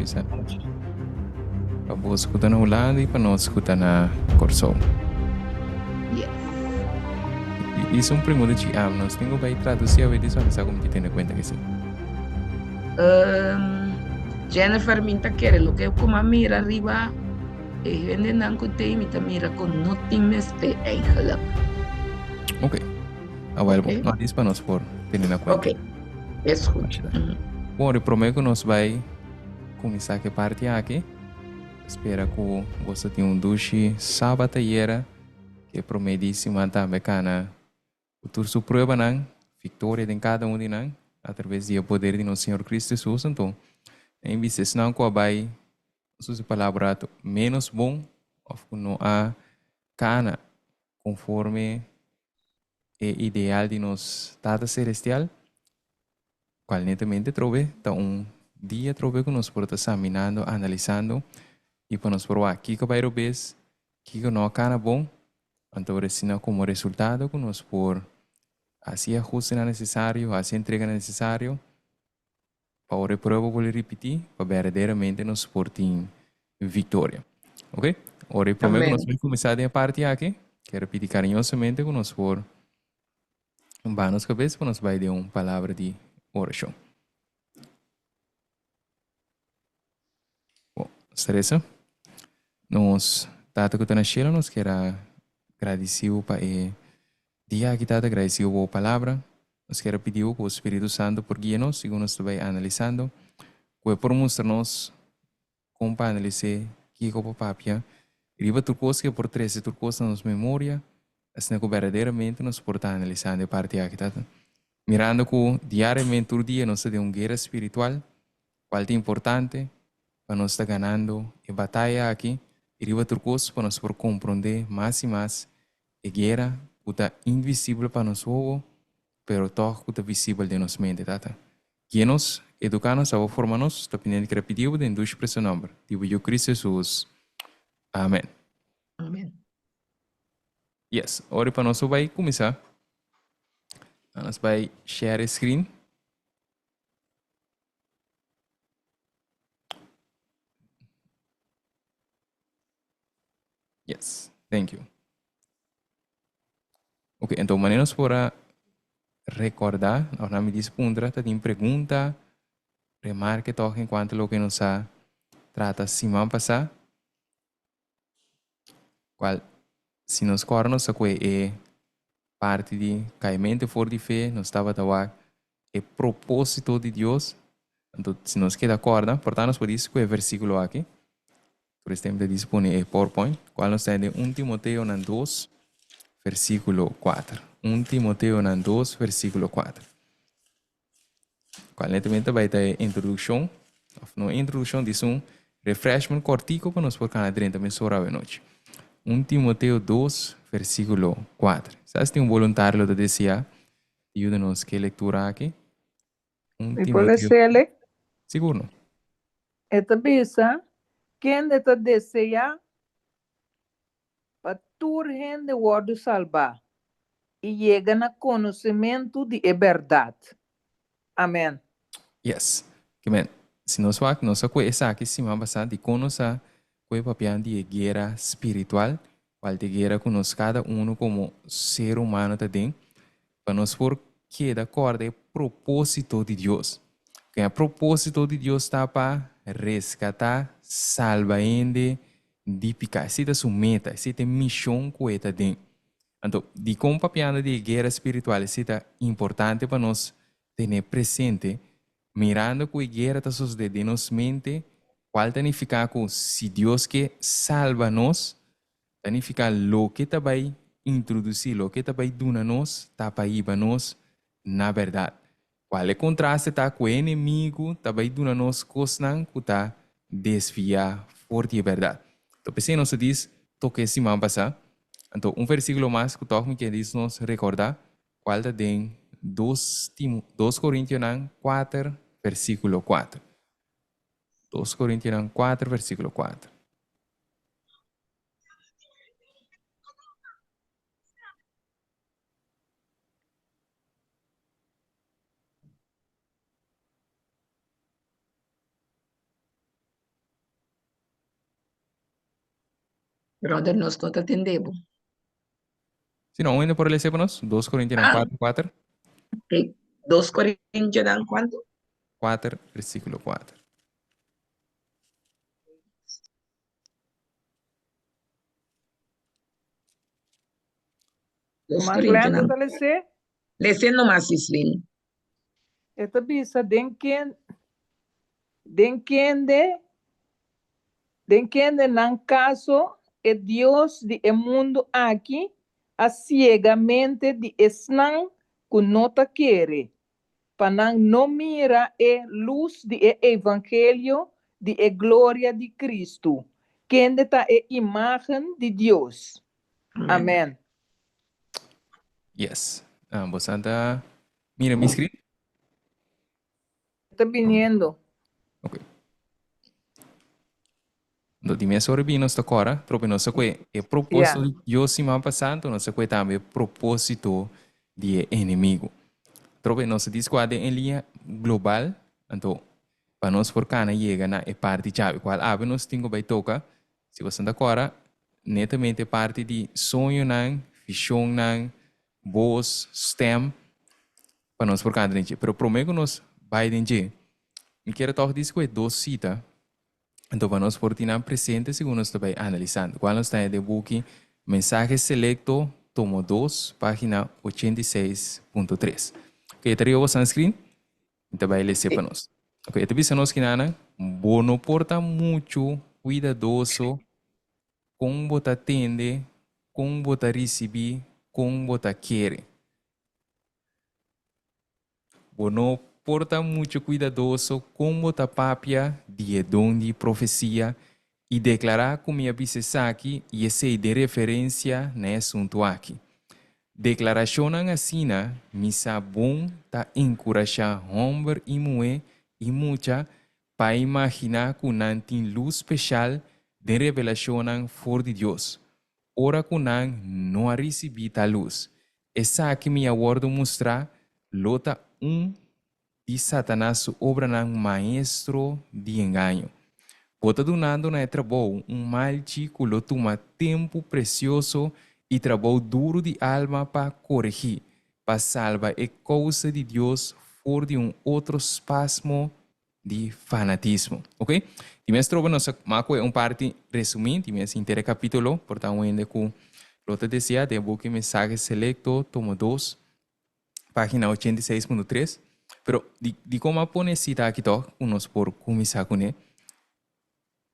Bisa. Para vos escutar na Holanda e para nós escutar na Corsol. Yes. Isso é um pergunta de nós tenho que traduzir a edição, mas como te tem conta que sim. Jennifer minta quiere lo que como mira arriba vende nanco te imita mira con nothing me espe eigenlijk. Ok. Well, Ok. não diz para nós por ter na conta. Ok, es goed. Bom, eu prometo que nós vai começar a parte aqui. Espero que você tenha duche sábado que promete se manter bacana. O tur surpresa não, vitória de cada de nós, através do poder de nosso Senhor Cristo Jesus. Então, em vez de não que vai suas palavras menos bom, ou que não há cana conforme o ideal de nos Tata Celestial, qual netamente trove, então dia trove que nós podemos examinando, analisando e para nos provar aqui que vai vez, que não há cana bom, então resina como resultado que nós por assim ajuste necessário, assim entrega necessário, para a prova poder repetir, para verdadeiramente nos portem vitória. Ok? Ora, prometo que nós Amén. vamos começar a parte aqui. Quero pedir carinhosamente que nós por vamos cabeça, para nós vai dar uma palavra de oração. Bom, Teresa, nós, tata que está na Sheila, nós quero agradecer para o dia que está agradecido pela palavra. Nós quero pedir que o Espírito Santo por guia-nos, segundo nós vai analisando, que por mostrar-nos como para analisar que o papapia, riba turcos que por 13 turcos na nossa memória, assim que verdadeiramente nos porta analisando a parte aqui, tá? Mirando que diariamente, todo dia, nós temos uma guerra espiritual, qual é importante, para nós estar ganhando a batalha aqui, e riba turcos para nós por compreender mais e mais a guerra que está invisível para nós, pero toch que está visível de nossa mente, tá? Guia-nos, educar-nos, formar-nos, dependendo de que pediu, de induz para seu nome. Digo eu, Cristo Jesus. Amém. Amén. Yes, agora para nós vai começar. Nós vai share screen. Yes, thank you. Ok, então maneiras para recordar, nós me diz pundra, tem pergunta, remarque toque enquanto lo que nos trata semana passada, qual se nos cornos a é parte de caimento fora de fé, nos estava a falar o propósito de Deus. Então, se nos queda acorda, portanto, nós podemos ver o versículo aqui. Por este tempo dispone o PowerPoint, qual nos tem de 1 Timoteo 2, versículo 4. 1 Timoteo 2, versículo 4. Qual netamente vai ter introdução. Na introdução diz refreshment cortico para nós por cada 30 minutos à noite. 1 Timoteo 2, versículo 4. Se tem voluntário de desejar, ajuda-nos que leitura aqui. 1 Mi puede Timoteo. ser, Seguro. esta bisa, quem deta deseja para turhen de word salvar e chega no conhecimento de verdade. Amém. Yes. Amen. Se nós vamos, nós conhecemos aqui semana passada de conhecer o papel de guerra espiritual, qual de guerra que nós cada um como ser humano também, para nós por que de acordo com o propósito de Deus. Que o propósito de Deus está para resgatar, salvar ainda, de picar. Essa é a sua meta, essa é a missão que está dentro. Então, de como o papel de guerra espiritual é importante para nós ter presente, mirando que a guerra está sucedendo em nossa mente, qual significa que se Deus que salva nós, significa lo que está vai introduzir, lo que está vai dar nós, está para ir para nós, na verdade. Qual é o contraste está com o inimigo, está vai dar nós coisas que está desviar forte a verdade. Então, pensei, nós diz, toque semana passada, então, versículo mais que toque que diz nos recordar, qual está em 2 Coríntios 4, versículo 4. 2 Coríntios 4, versículo 4. Brother, nós não te atendemos. Se não, ainda por ele sepanos, 2 Coríntios Ah, 4, 4, ok. 2 Coríntios dan quanto? 4, versículo 4. 2 Mas Coríntios lento dan. dele ser, Lesen nomás, Islin. esta bisa den quien nan caso é Deus de e mundo aqui, a ciegamente de esnan que nota quere, para não mira e luz de e evangelho de e glória de Cristo, quem está e imagem de Deus. Amén. Amém. Yes. Bosanta, mira mi screen. Está viniendo. Ok. Do di mia sorbi non sto ancora, troppo non so que e proposito Yeah. io si ma passando, non so que também proposito di inimigo. Troppo non si disquade in linea global, então para nós por cana chega na e parte chave, qual ave nós tingo vai toca, se você anda agora, netamente parte de sonho não, visão não, voz, stem, para nós por cana gente, pero promego nós vai dentro. Me quero tocar disso com dois cita. Então, vamos por tirar presente segundo nós estamos analisando. Qual está de book Mensaje Selecto, tomo 2, página 86.3. Ok, está arriba o screen? Então, vai ler para nós. Ok, então, bisa nós que nana, bono porta muito cuidadoso com bota atende, com bota receber, com bota querer. Bono porta muito cuidadoso com bota papia de dom de profecia e declarar como a bisesaki e esse de referência nesse assunto aqui. Declaração assim, misa bom ta encorajar homem e mulher e muita para imaginar que não tem luz especial de revelação for de Deus. Ora que não a recebi tal luz. Essa aqui me aguardo mostrar lota de Satanás obra ng maestro de engano. Bota donando na trabalho malti que lo toma tempo precioso e trabalho duro de alma para corrigir, para salvar a causa de Deus fora de outro espasmo de fanatismo. Ok? E mesmo trobo nossa maco é parte resumindo, e mesmo inteiro capítulo, portanto, ainda com Lota decía de book Mensaje Selecto, tomo 2, página 86.3. Pero di como pone cita aqui to, unos por começar com ele,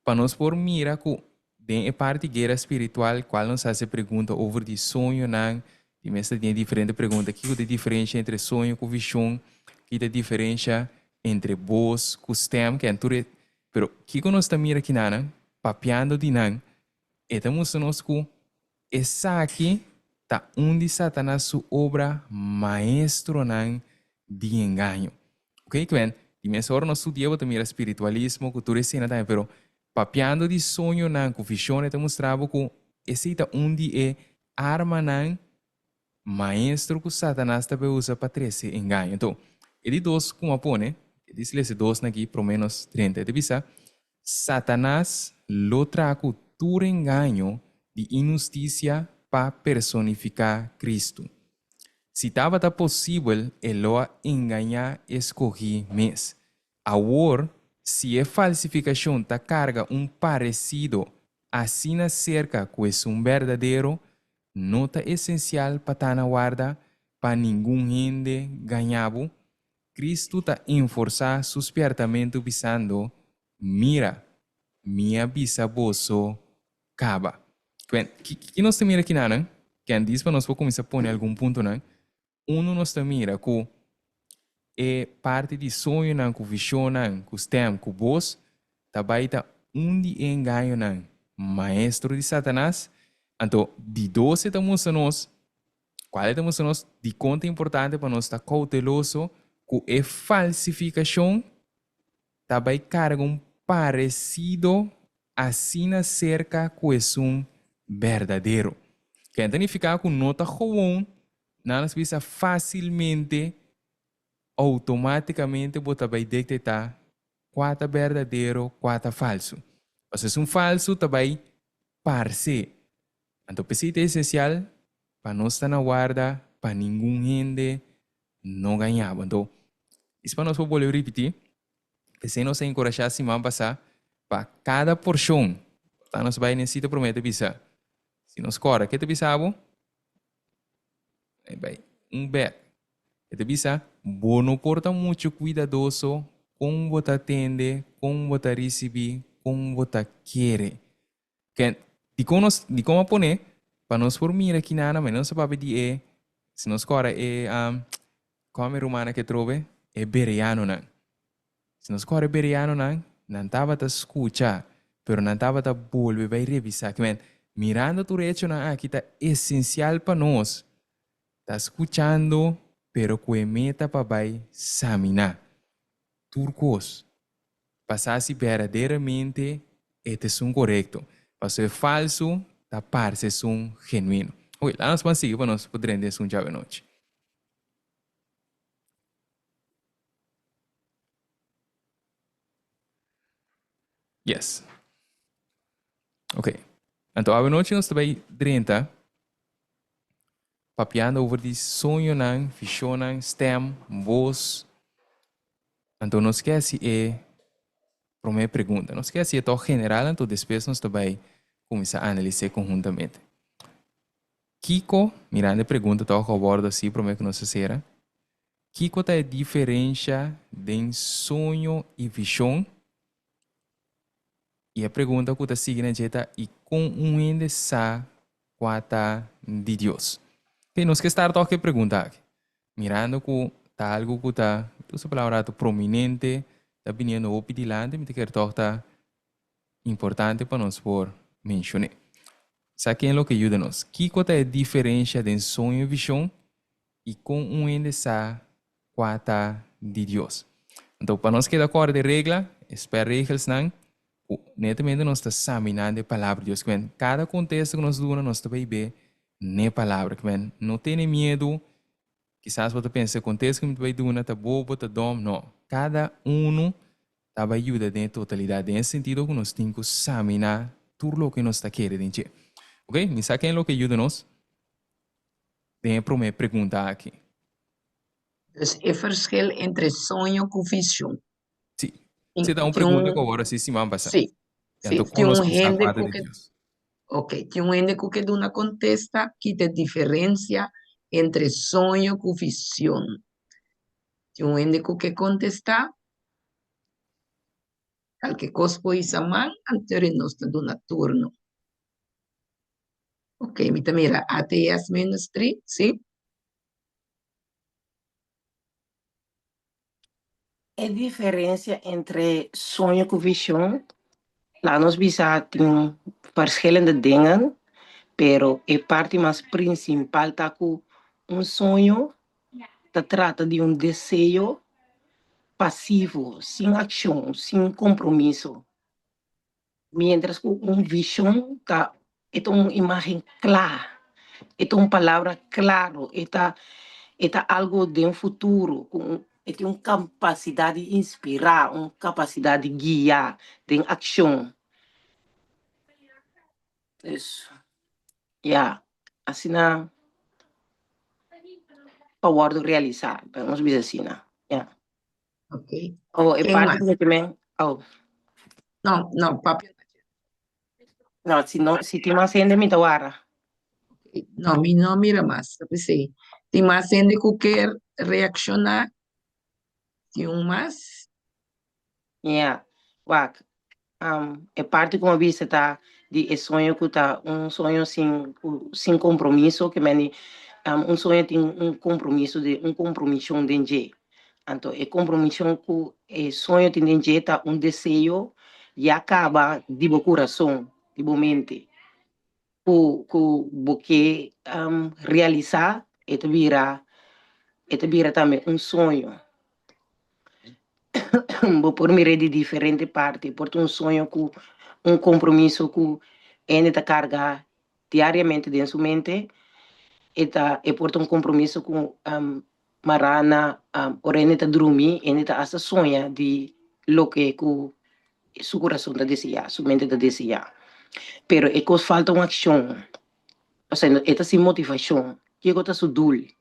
para nós por mira que tem a parte guerra espiritual, qual nos faz pergunta over de sonho não, e mesmo tem diferente pergunta, que é a diferença entre sonho e visão, que é a diferença entre voz, custom, que é tudo, pero que nós está mira aqui não, papiando de não, estamos nós que essa aqui tá onde Satanás sua obra maestro não de engano. Ok, Gwen? E minha senhora não estudiava também espiritualismo, cultura e cena também, pero papiando de sonho não, com visão, te mostrava que esse tá onde é arma não, maestro que Satanás também usa para trazer engano. Então, ele dois como põe, ele diz dois aqui, pelo menos 30, ele diz, Satanás lo trago todo engano de injustiça para personificar Cristo. Se estava possível, ele enganar escolhi mes. Agora, se a falsificação ta carga parecido assim na cerca que é verdadeiro, não está essencial para estar na guarda para ninguém gente ganhavo. Cristo está enforçar suspertamento visando, mira, minha bisavoso caba. Que nós temos aqui, não? Que antes para nós começar a pôr algum ponto, não? Nós mira que é parte de sonho, não, com visão, não, com stem, com voz, também tá onde engano, não, maestro de Satanás. Então, de 12 estamos nós, qual estamos nós, de conta importante para nós estar cauteloso, que é falsificação, também carga parecido assim na cerca que é verdadeiro. Que então ficar com nota comum, não precisa facilmente, automaticamente, você vai detectar qual é verdadeiro, qual é falso. Se é falso, também parece. Então, pesita é essencial para não estar na guarda, para nenhum gente não ganhar. Então, isso para nós poder repetir. Se nós encorajar assim, vamos passar para cada porção. Tá, nós vai necessitar prometer bisa. Se nós corre, que te bisabo? Vai, bet. Que te bisa, bono porta muito cuidadoso com você atende, com você receber, com você quer. Que de como poner, para nós por mira aqui nada, mas não se pode dizer, se nós corre como romana que trove, é beriano não. Se nós corre beriano não estava a escutar, pero não estava a volver vai revisar. Que mirando tu recho na aqui está essencial para nós. Está escuchando, pero que meta para vai examinar. Turcos, passar se verdadeiramente este é um correto. Para ser falso, tá parece um genuíno. Oi, lá nós vamos seguir para nós podermos um chave noite. Yes. Ok. Então, a noite nós também 30 papiando over de sonho não, visão não, stem, voz. Então, não esquece para minha pergunta. Não esquece é tão general, então depois nós também começar a analisar conjuntamente. Kiko, mirando a pergunta, estou a bordo assim para mim que nós será. Kiko tá a diferença de sonho e visão. E a pergunta que está seguindo é e com um ende sa quata de Deus. Ok, nós que estar toque perguntar. Mirando que tá algo que tá, essa palavra prominente, tá vindo opidilante, me quer toque importante para nós por mencionar. Saquem lo que ajuda nós. Kiko tá a diferença de sonho e visão e com um ende sa quata de Deus. Então, para nós que de acordo de regra, espera regras não, netamente nós estamos examinando a palavra de Deus. Cada contexto que nós damos, nós estamos ver na palavra. Não tenha medo. Quizás você pense, o contexto que você vai dar está bobo, está dom. Não. Cada um está ajuda na totalidade. Nesse sentido, que nós temos que examinar tudo o que nós está querendo. Ok? Me saquem o que ajuda nós? Tem a primeira pergunta aqui. Dus é verschil entre sonho com visão. Sim. Você dá uma pergunta que agora sim, vamos passar. Sim. Então, Tem um gente de Deus. Ok, tem um gente que duna contesta que tem diferença entre sonho com visão. Tem um gente que contesta qualquer coisa pode ser mal, anterior nós duna turno. Ok, mira, ATS Ministry, sim? A diferença entre sonho e visão, lá nós tem verschillende dingen, pero a parte mais principal tá com sonho, trata de desejo passivo, sem ação, sem compromisso. Mientras que visão é uma imagem clara, é uma palavra claro, é algo de futuro, tem uma capacidade de inspirar, uma capacidade de guiar, de ação. Isso. Assim na poder realizar, vamos dizer assim, Ok. É parte do também. Não, papi. Não, se tem mais gente, me tawara. Não, não mira mais, pensei. Tem mais gente que quer reaccionar. Tem mais? É parte como vista tá de sonho que tá sonho sem compromisso que meni sonho tem compromisso de de então compromisso que sonho tem de tá desejo e acaba de coração de mente que realizar e vira também sonho. Vou por mim de diferente parte, porque sonho com compromisso que ele carga diariamente dentro sua mente e por compromisso com marana ora ele dormir ele asa sonha de lo que seu coração deseja, sua mente deseja. Pero falta uma ação. O sea, esta sin motivación. ¿Qué está su dul?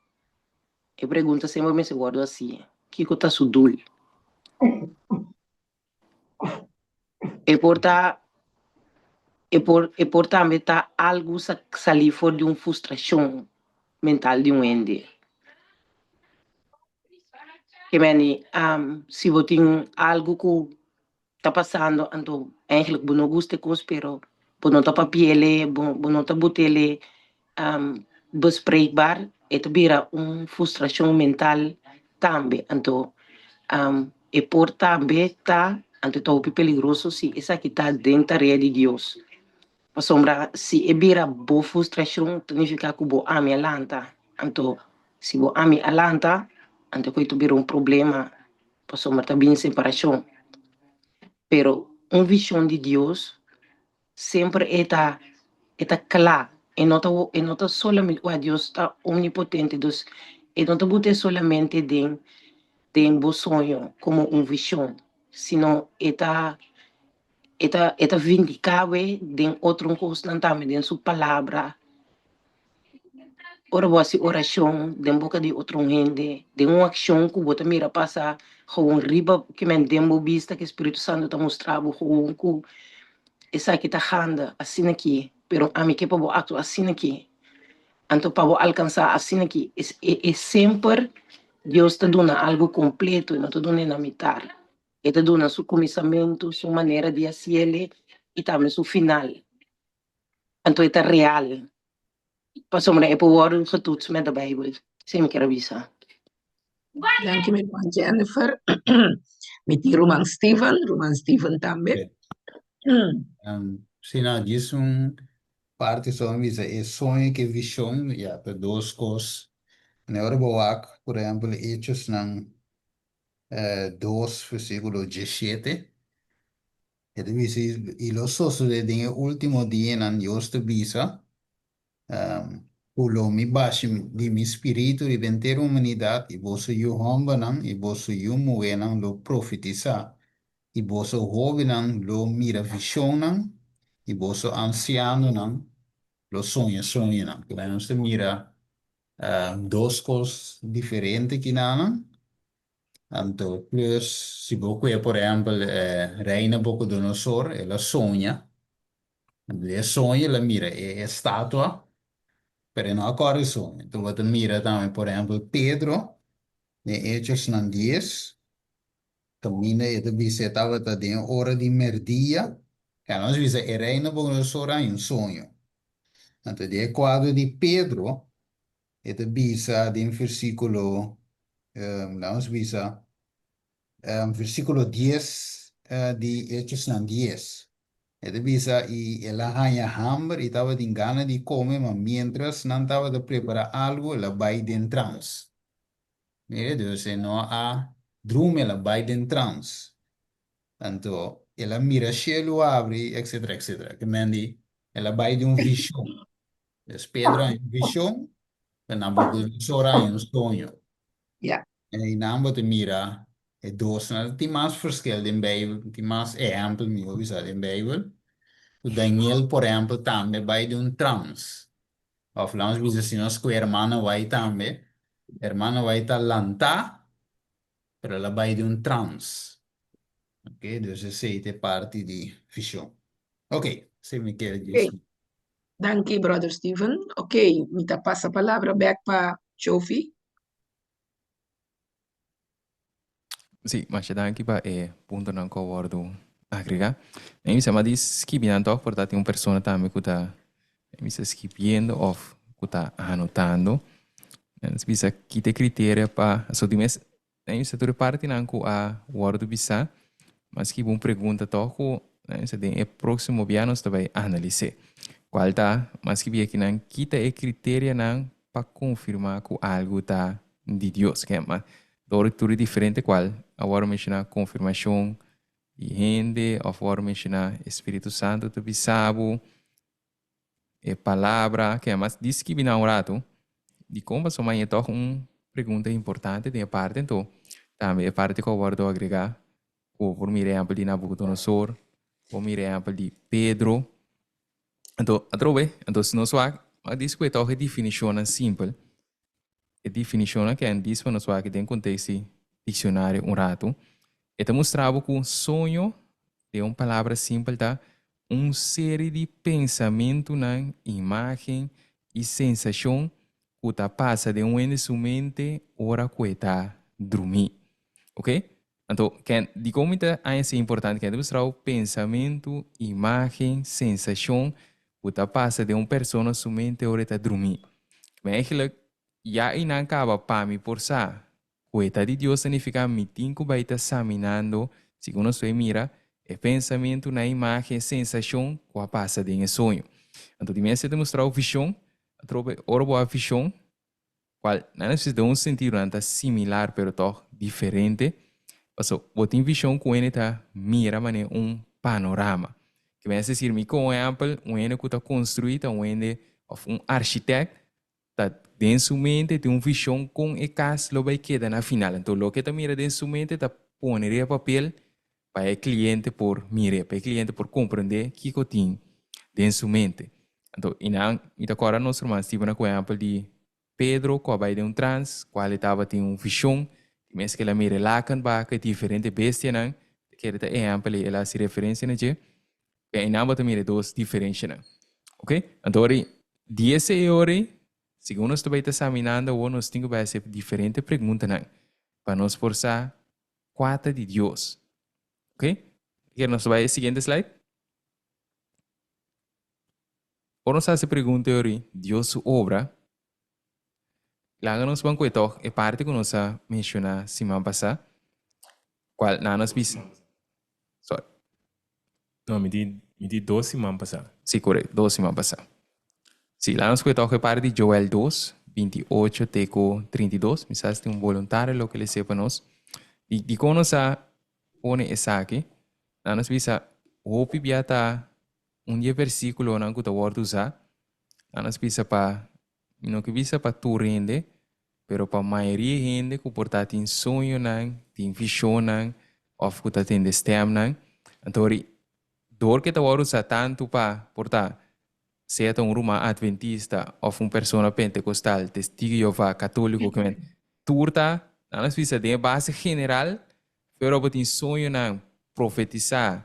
E pergunta sempre me se guardo assim. Que está su dul? E porta e por também tá algo salir fora de uma frustração mental de um ende. Que meni, se você tem algo que tá passando, então, eigenlijk, você não gosta coisa, pero você não tá papiele, você não tá botele, bespreekbaar, het vira uma frustração mental também. Então, e por também tá, então, tá peligroso se essa aqui tá dentro da rede de Deus. A sombra, se e vira boa frustração, significa que você ama alanta. Então, se você ama alanta, então, isso vira problema. A sombra tá bem separação. Pero, uma visão de Deus sempre está clara. E não está solamente, Deus está omnipotente, Deus, e não está solamente dentro de sonho como uma visão, sino está vindicável de outro coisa também, de sua palavra. Ora, você oração, de boca de outro gente, de uma ação que você mira passar, com riba que me demo vista que o Espírito Santo está mostrando, com essa aqui está randa, assim aqui, pero a mim que para atuar assim aqui. Então, para alcançar assim aqui, é sempre Deus está dando algo completo e não está dando na metade. Ele está dando seu começamento, sua maneira de fazer e também seu final. Então, é real. Passou me é por getoetst met de Bijbel. Sem me quer avisar. Dank je, mevrouw Jennifer. Met die Roman Steven também. Sina diz parte só visa é sonho que visão ja para duas coisas na hora boa por exemplo Hechos não 2 versículo 17 ele diz e los sucede en el último día nan Dios te visa pulo mi baixo de mi espírito e venter humanidade e você eu homem não e você eu mulher não lo profetizar e você jovem não lo mira visão não e você anciano não lo sonha não que nós mira duas coisas diferentes que não então plus se você por exemplo reina Nabucodonosor ela sonha ela mira é estátua pero não acorda sonha então você mira também por exemplo Pedro em Hechos 10 camina e estava em hora de merdia que nós visa a reina Nabucodonosor em sonho então de quadro de Pedro bisa em versículo vamos bisa versículo 10 de Hechos 10 bisa y ela hanya hambre y estaba de gana de comer, mas mientras não estava de preparar algo, ela vai de trance. Entonces não há drume, ela vai de trance. Então, ela mira cielo abre, etc, etc. Que mendi, ela vai de visão. Então, Pedro em visão, Nabucodonosor em sonho. Ja. En naam te mira, het doorsnel, die maas verschil in Bijbel, die maas exempel, mi hoe is dat in Bijbel? Daniel, por exemplo, também vai de trans. Of langs wie ze nos que hermana vai também, hermana vai talanta, pero ela vai de trans. Ok, dus essa é parte de visão. Ok, se me quer dizer. Okay. Dank je, brother Steven. Ok, me passa a palavra back para Chofi. Sì, ma c'è anche punto non concordo agregar. E mi sembra di schipando portati un persona también que está mi sta schipiendo of que está anotando. E mi sa chi te criteria pa so di mes mi sa tu parte nanco a word bisa, mas que bom pergunta toco, mi sa den e próximo piano sta vai analisar. Qual tá, mas que via que nan kita e criteria nan pa confirmar que algo tá de Deus, que é mas tudo diferente qual agora mencionar confirmação de gente, agora mencionar Espírito Santo tu bisabo e palavra que é mais diz que vina um rato de como só mais então pergunta importante de parte então também parte que eu vou agregar por exemplo de Nabucodonosor por exemplo de Pedro então a trove então se não só Mas diz que é definição simples. A definição que é diz para nós que tem contexto dicionário um rato. E mostrava que um sonho é uma palavra simples, tá? Série de pensamento, na imagem e sensação que tá passa de em sua mente hora que está dormir. Ok? Então, de como é importante que mostrar o pensamento, imagem, sensação que tá passa de uma pessoa sua mente hora está dormir. Mas eigenlijk, já não acaba para mim por sa. Coita de Deus significa mitin que vai estar examinando, segundo sua mira, o pensamento na imagem, sensação que passa de um sonho. Então, de mim, se demonstrar a visão, a visão, qual não necessita um sentido similar, pero toch diferente. Also, botin visão que ele está mira mané panorama. Que vai dizer, como exemplo, ele que está construído, arquiteto, dentro sua mente tem uma visão com o caso que vai quedar na final. Então, o que está mira dentro sua mente está poner papel para o cliente por mirar, para o cliente por compreender o que tem dentro sua mente. Então, agora nós vamos ter um exemplo de Pedro, que vai de um trans, qual estava tem uma visão, mas que ela mira lá can que diferente bestia não, que era exemplo ela se referência na je, e não vai mira duas diferentes não, ok? Então, 10 horas segundo nós estamos examinando, nós temos que fazer diferentes perguntas para nos forçar quatro de Deus. Ok? Quer nós vai seguinte slide? Ou nós fazemos pergunta hoje, Deus obra. Lá nós vamos contar a parte que nós mencionamos semana passada. Qual nós vimos? Sorry. Não, me di 12 semanas passadas. Sim, correto, 12 semanas passadas. Sim, lá nós contar a parte de Joel 2, 28 teco 32. Misal tem um voluntário lo que ele sepa nós. E quando nós pone essa aqui, nós vimos o pibiata versículo na que está word usar. Nós vimos para não que visa para tu rende, pero para a maioria gente que porta tem sonho tem visão ou que tem destem então dor que está word usar tanto para portar seja Roma adventista ou pessoa pentecostal, testigo de Jeová, católico, que turta, nós visa de base general, pero tem sonho profetizar,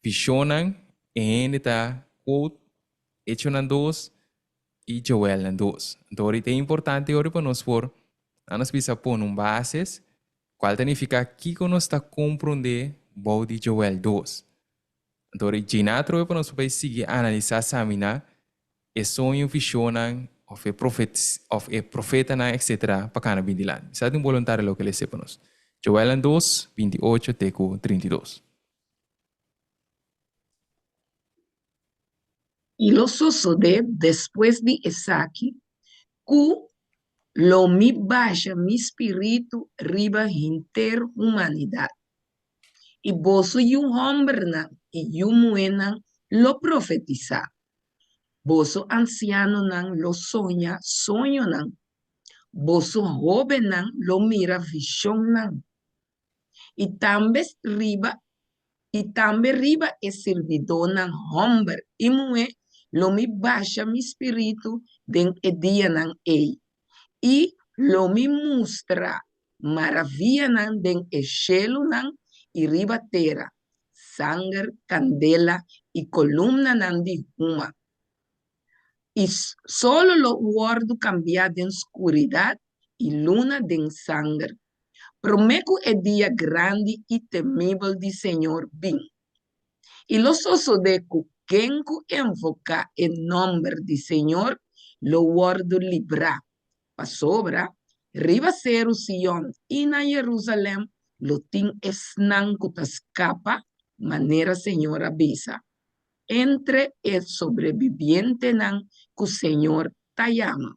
visão e ainda está quote, hecho na dos e Joel na dos. Então, é importante para nós nós visa pôr bases, qual significa que nós está compreender o de Joel 2. Então, é para nós seguir analisar, examinar, e sonho, visão, of a profeta, etc. para cada bindilan. Isa yung voluntário lo que le sepanos. Joel 2, 28, teco 32. Y lo sucede después de Esaki, que lo mi baixa mi espíritu riba inter humanidad. Y vos y un hombre y un muena lo profetiza. Vos anciano lo soña, vos joven lo mira visión y también riba es servidor hombre y mujer lo mi baixa mi espíritu den día y lo mi muestra maravilla den cielo y riba terra sangre candela y columna de huma. Y solo lo guardo cambiar de oscuridad y luna de sangre. Prometo el día grande y temible del Señor bien. Y los osos de quien invoca el nombre del Señor, lo guardo libra. Pa sobra, riba cero Sion y na Jerusalén, lo tin esnan que escapa, manera Señor avisa. Entre el sobreviviente que el Señor te llama.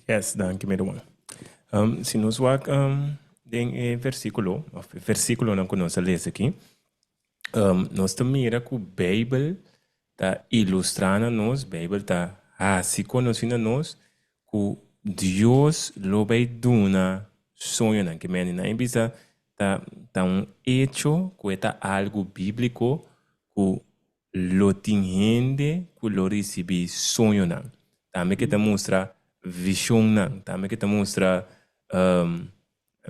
Yes, danke meneer. Se nós tem versículo não que nós lemos aqui, nós mira que a Bíblia está ilustrando nós, a Bíblia está assim conhecendo nós, que Deus lo vai dar sonho que meni na bisa tá hecho que é algo bíblico ku lo tingende ku lo recebi sonho nan. Também que te mostra visão nan. Também que te mostra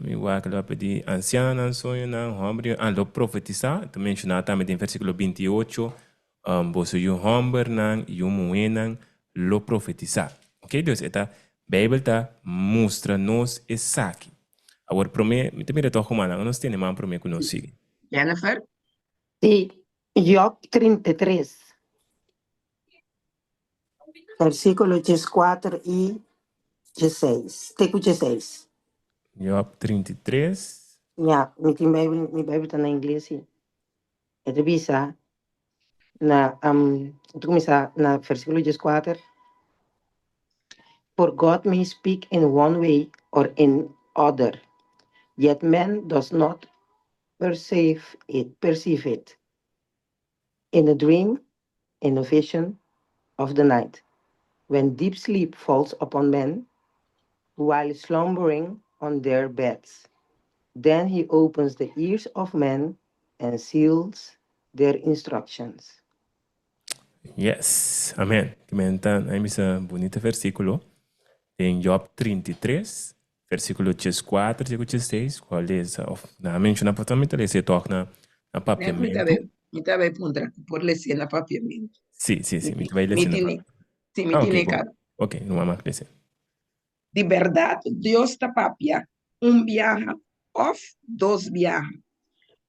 mi wa que lo pedi anciana sonho nan, hombre, lo profetizar. Tu menciona também em versículo 28, boso yu hombre nan, yu muenan, lo profetizar. Ok, Deus, esta Bíblia tá mostra nos esse aqui. Agora, me te mira toch man, nós temos mais promê que nós siga. Jennifer? Sí, Job 33, versículo 4 y 16. Teco 16. Job 33. Ya, mi Bible está en inglés, sí. Ito bisa na ito kumisa na versículo 4. For God may speak in one way or in other, yet man does not perceive it. In a dream, in a vision of the night, when deep sleep falls upon men, while slumbering on their beds, then he opens the ears of men and seals their instructions. Yes, amém. Comentan, aí esse bonito versículo em Job 33, versículo 4 e 16, qual é essa? Na menciona totalmente esse toque na papiamento. Mi tabe puntra por le cena papiamento. Sim, me vai ler cena. Sim, me tiene cara. Ok, não há mais que De verdade, Deus está papia. Viaja, off, 2 viaja.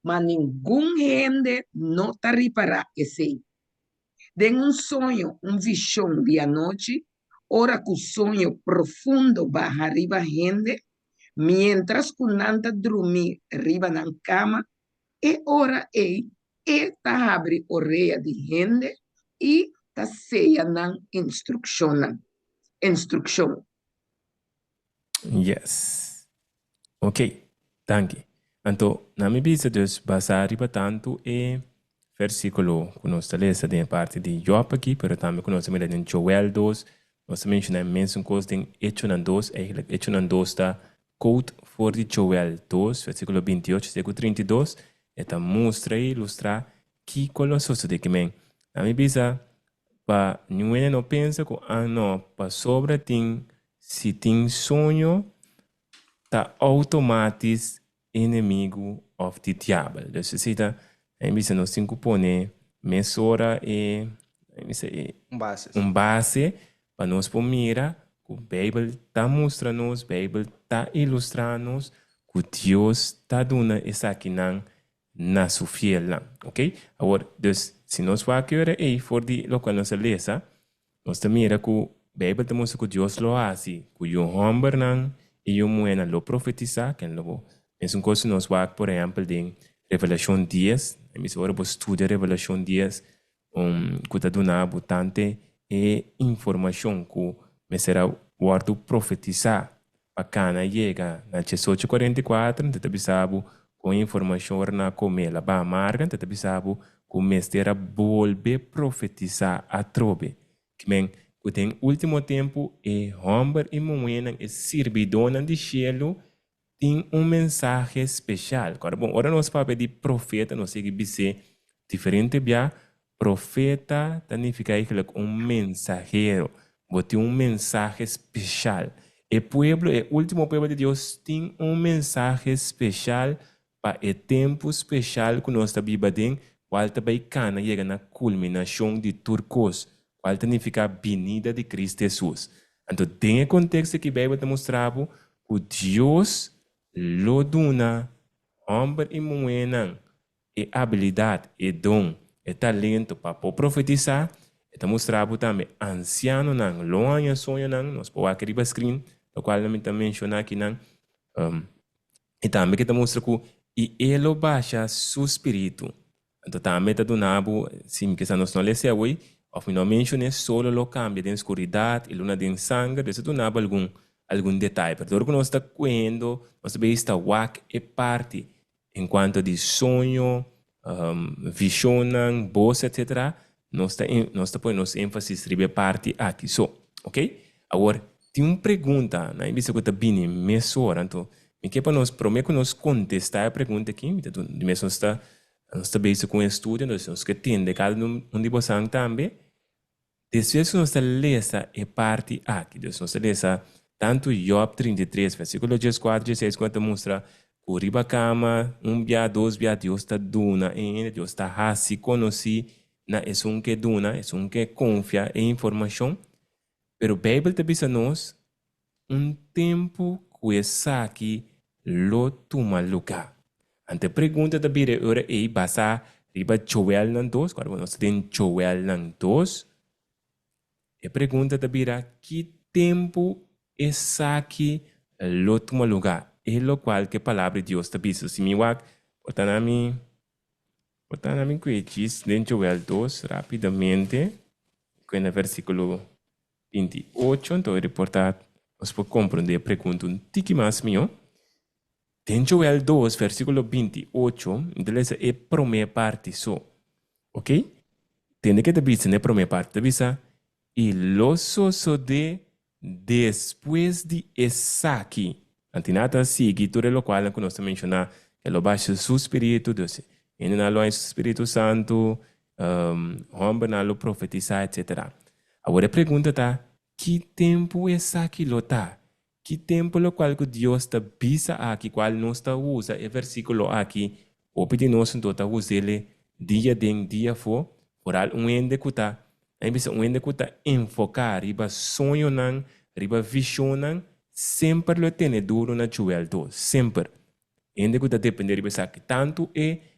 Mas nenhum gente não está reparar esse. Den sonho, visão de noite, ora que o sonho profundo baja arriba gente, mientras que nanta dormir arriba na cama, e ora tá abre orelha de gente e tá ceia na instrução. Yes. Ok, thank you. Então, na minha bisa, Deus, basta arriba tanto versículo que nós lemos da parte de Job aqui, mas também que nós temos em Joel 2, nós mencionamos uma coisa em Echan 2, eigenlijk Echan 2 está code for de Joel 2, versículo 28, versículo 32, eta mostra e ilustra que colosso de que men. Na minha bisa, pa ninguém não pensa que não, pa sobre tem se tem sonho, tá automático inimigo of the diabo. Dus je ziet dat, en we zijn nog 5 pone, mesora base, para nós pomira, que a Bíblia está mostrando-nos, a Bíblia está ilustrando-nos, que Deus está dando essa aqui na sua fiel, ok? Agora, dus, se nós vamos querer for de local nós lesa, nós mira que a Bíblia está mostrando que Deus lo hace, que o homem não, e o muena lo profetiza, que lo es un cosa nos va, por ejemplo, de Revelación 10. A mí se va a estudiar Revelación 10, que te da bastante información que me será guardo profetizar. Bacana llega na 1844, te bisabo com informação na comer la ba marca, te bisabo que me será volver profetizar a trobe. Que men, que tem último tempo homem e mulher e servidona de cielo tem mensagem especial. Agora, bom, agora nós vamos pedir profeta, nós temos que ser diferente, bia. Profeta significa mensageiro, bote mensagem especial. O último povo de Deus tem mensagem especial para o tempo especial que nós estamos vivendo, qual também cana chega na culminação de turcos, qual significa a vinda de Cristo Jesus. Então, tem o contexto que a Bíblia está mostrando que Deus lo duna homem e mulher e habilidade e dom e talento para profetizar. Está mostrando também anciano não longe sonho não nós podemos aqui no screen o qual eu também mencionar aqui não e também que está mostrando que ele baixa seu espírito. Então também está donando sim que nós não lemos hoje ou não mencionei só o cambio de escuridade e luna de sangue isso donava algum detalhe. Pero que nós está quando nós está wak e parte enquanto de sonho, visão, voz, etc. Nós está põe nos ênfase sobre parte aqui só, ok? Agora tem uma pergunta, na vista que está bem mesora, então me que para nós prometo que nós contestar a pergunta aqui, de mesmo está Nós está bezig com estudo, nós que tende cada um de vocês também. Depois que nós está lendo a parte aqui, nós está lendo tanto Job 33, versículo 14, 16, quando mostra o riba cama, dia, dois dia, Deus está duna, Deus está assim, conheci, na é que duna, é que confia em informação. Pero a Bíblia te diz a nós tempo que essa aqui lo toma lugar. Ante pergunta da Bíblia ora é basa riba Joel nan 2, quando nós tem Joel nan 2. A pergunta da Bíblia que tempo essa aqui lo toma lugar. É lo qual que a palavra de Deus te diz. Se me wak, botar na mim que diz em Joel 2 rapidamente, que no versículo 28, então reportar, nós podemos compreender a pergunta um tique mais meu. Em Joel 2, versículo 28, então essa é a primeira parte só. Ok? Tem que te dizer na primeira parte, te diz, e lo sucede depois de essa aqui. Antinata sigue tudo o qual nós mencionamos, ele baixa o Espírito, Deus, ele não é o Espírito Santo, homem não profetizar, etc. Agora a pergunta está, que tempo é essa aqui lo está? Que tempo no qual que Deus está bisa aqui, qual nós está usa o versículo aqui, ou pedir nós não está usa ele dia den dia for, por um ende que está, aí bisa ende que está enfocar, riba sonho não, riba visão não, sempre lo tem duro na Joel 2, sempre. Ende que está depender riba aqui, tanto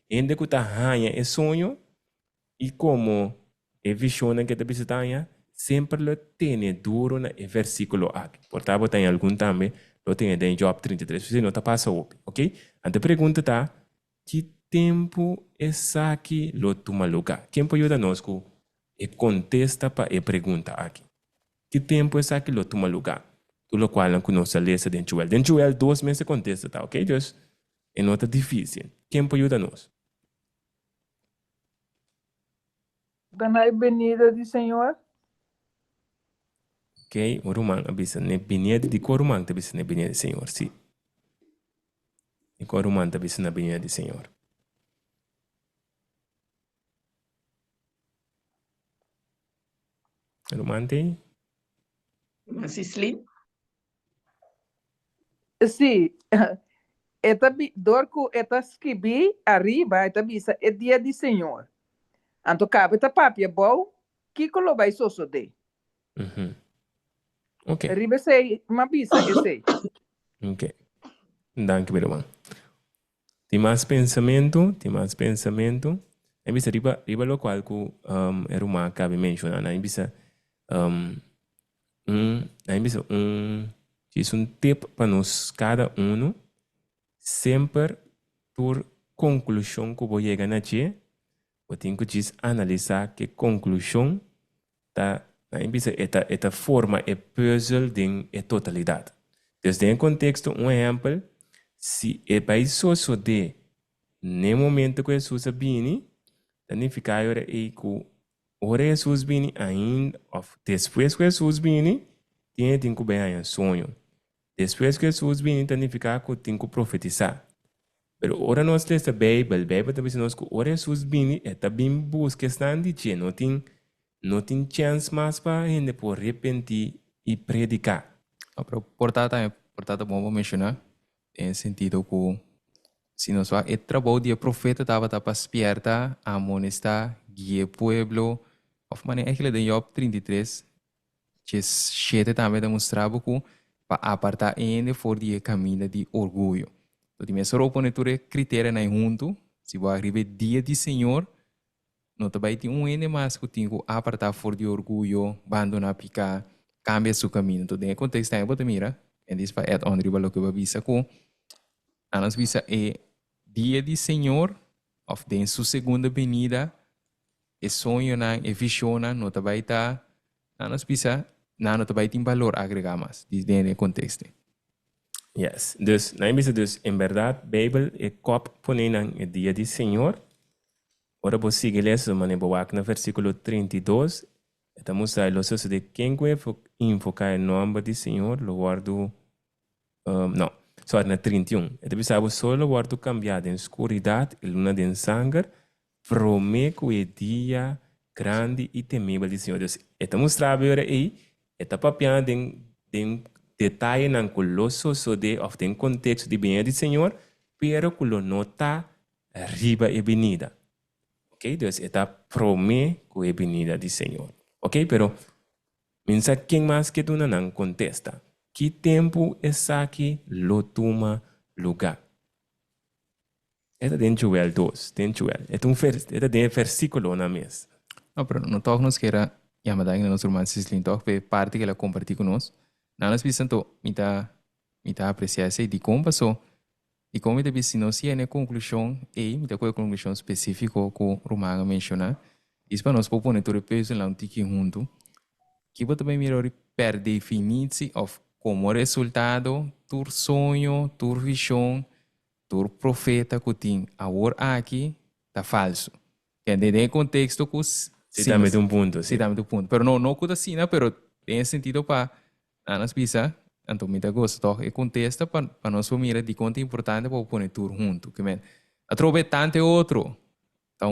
ende que está ganha é sonho, e como é visão que está bisa ganha, sempre lo tem duro na versículo aqui. Portanto, tem algum também, lo tem em Job 33. Você não está passando, ok? A pergunta está, que tempo é aqui lo toma lugar? Quem pode ajudar nós e contesta para a pergunta aqui? Que tempo é aqui lo toma lugar? Tudo o qual nós lemos em Joel. Em Joel 2 meses contesta, tá? Ok? Deus, é nota difícil. Quem pode ajudar nós? Na venida do Senhor. Ok, o romano avisa ne binhede de corumano avisa ne binhede do Senhor, sim. E corumano avisa na binhede do Senhor. Romano tem? Mas Islin? Sim. Dorco eta escrevi arriba, eta bisa é dia do Senhor. Anto cabe ta papia bom, que colo vai suceder. Ok. Arriba sei, uma bisa esse. Ok. Danke, meu irmão. Tem mais pensamento? Aí bisa riba lo qual que o irmão cabe mencionar, aí bisa diz tip para nós cada sempre por conclusão que vou chegar na tia, eu tenho que analisar que conclusão tá aí bisa esta forma é puzzle de totalidade. Desde em contexto exemplo, se é país só de no momento que Jesus vini, significa ora que ora Jesus vini ainda, depois que Jesus vini, tem que bem um sonho. Depois que Jesus vini, significa que tem que profetizar. Pero ora nós lemos a Bíblia também nós que ora Jesus vini, é também busca estar de dia, não tem chance mais para gente por repentir e predicar. Portanto, bom mencionar, em sentido que se nós vamos o trabalho de profeta estava para despertar, amonestar, guiar o pueblo, of maneira aquilo de Job 33, que chete também demonstrava que para apartar ainda for de caminho de orgulho. Então, mesmo roupa natura critério na junto, se vai arribar dia de Senhor, não vai ter ainda mais que tem que apartar for de orgulho, abandonar picar, cambia seu caminho. Então, em contexto aí, você mira, e diz para add on riba lo que vai visa que a nós visa é dia de Senhor, of de sua segunda venida, é sonho na, é visão na, não vai estar, a nós visa não vai ter valor agregar mais, dentro do contexto. Yes, dus, dus em verdade, a Bíblia é cop põe no dia de Senhor. Ora, você sigue lendo, mas no versículo 32, estamos aí, los de quem que enfocar no nome do Senhor, lo guardo, não, só na 31. Então, sabe, só lo guardo cambiado em escuridade, e luna de sangue, prometo o dia grande e temível do Senhor. Deus, eta mostrava agora aí, eta papiando em detalhe nan colosso so de of den contexto de bem do Senhor, pero culo nota riba e benida. Ok? Deus, eta prometo e benida do Senhor. Ok? Pero mensa quem mais que tu não contesta? Que tempo é aqui lo toma lugar? Esta tem Joel 2, tem Joel. Esta tem versículo na mesa. No, pero no todos nos queda llamada en nuestro hermano Sislin, todos pe parte que la compartí con nos. Nada nos piensan to, mita apreciar ese de cómo pasó, y cómo te si no si en conclusión, mita con conclusión específico que Romana menciona, y para nos propone todo el peso en la antigua junto, que vos também mirar per definição of como resultado tu sonho, tu visão, tu profeta que tem agora aqui tá falso. Que dentro do contexto que Se também tem ponto. sí, también tu punto. Pero no que assim, pero tem sentido para anas bisa, então me gosto toch e contesta para nós mira de quanto é importante para pôr tudo junto, que men. A trove tanto outro. Tá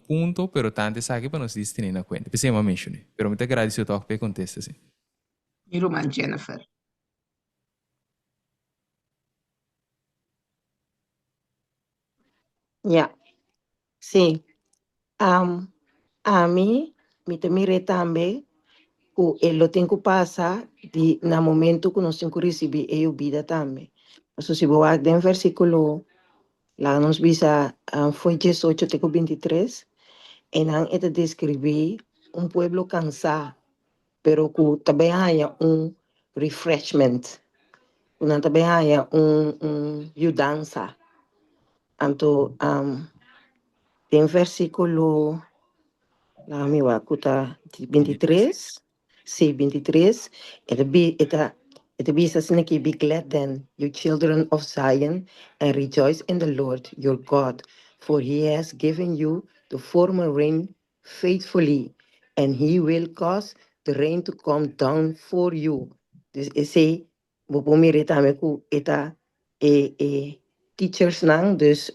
ponto, pero tanto sabe para nós dizer na conta. Pensei uma mention. Pero muito agradecido toch pe contesta assim. Irmã Jennifer. Ya, sí. A mí, me te mire también, que lo tengo pasa de na momento que nós temos receber a vida também. Então, se você ver versículo, lá nos visa, foi 18 até 23, e não é descrever pueblo cansado, pero que também há refreshment, que também há mudança. Então, tem versículo, lá me vai 23, sí, 23, it bisa sinaki, be glad then, you children of Zion, and rejoice in the Lord your God, for he has given you the former rain faithfully, and he will cause the rain to come down for you. Dus ese, bopomire tame ku eta teachers nang, dus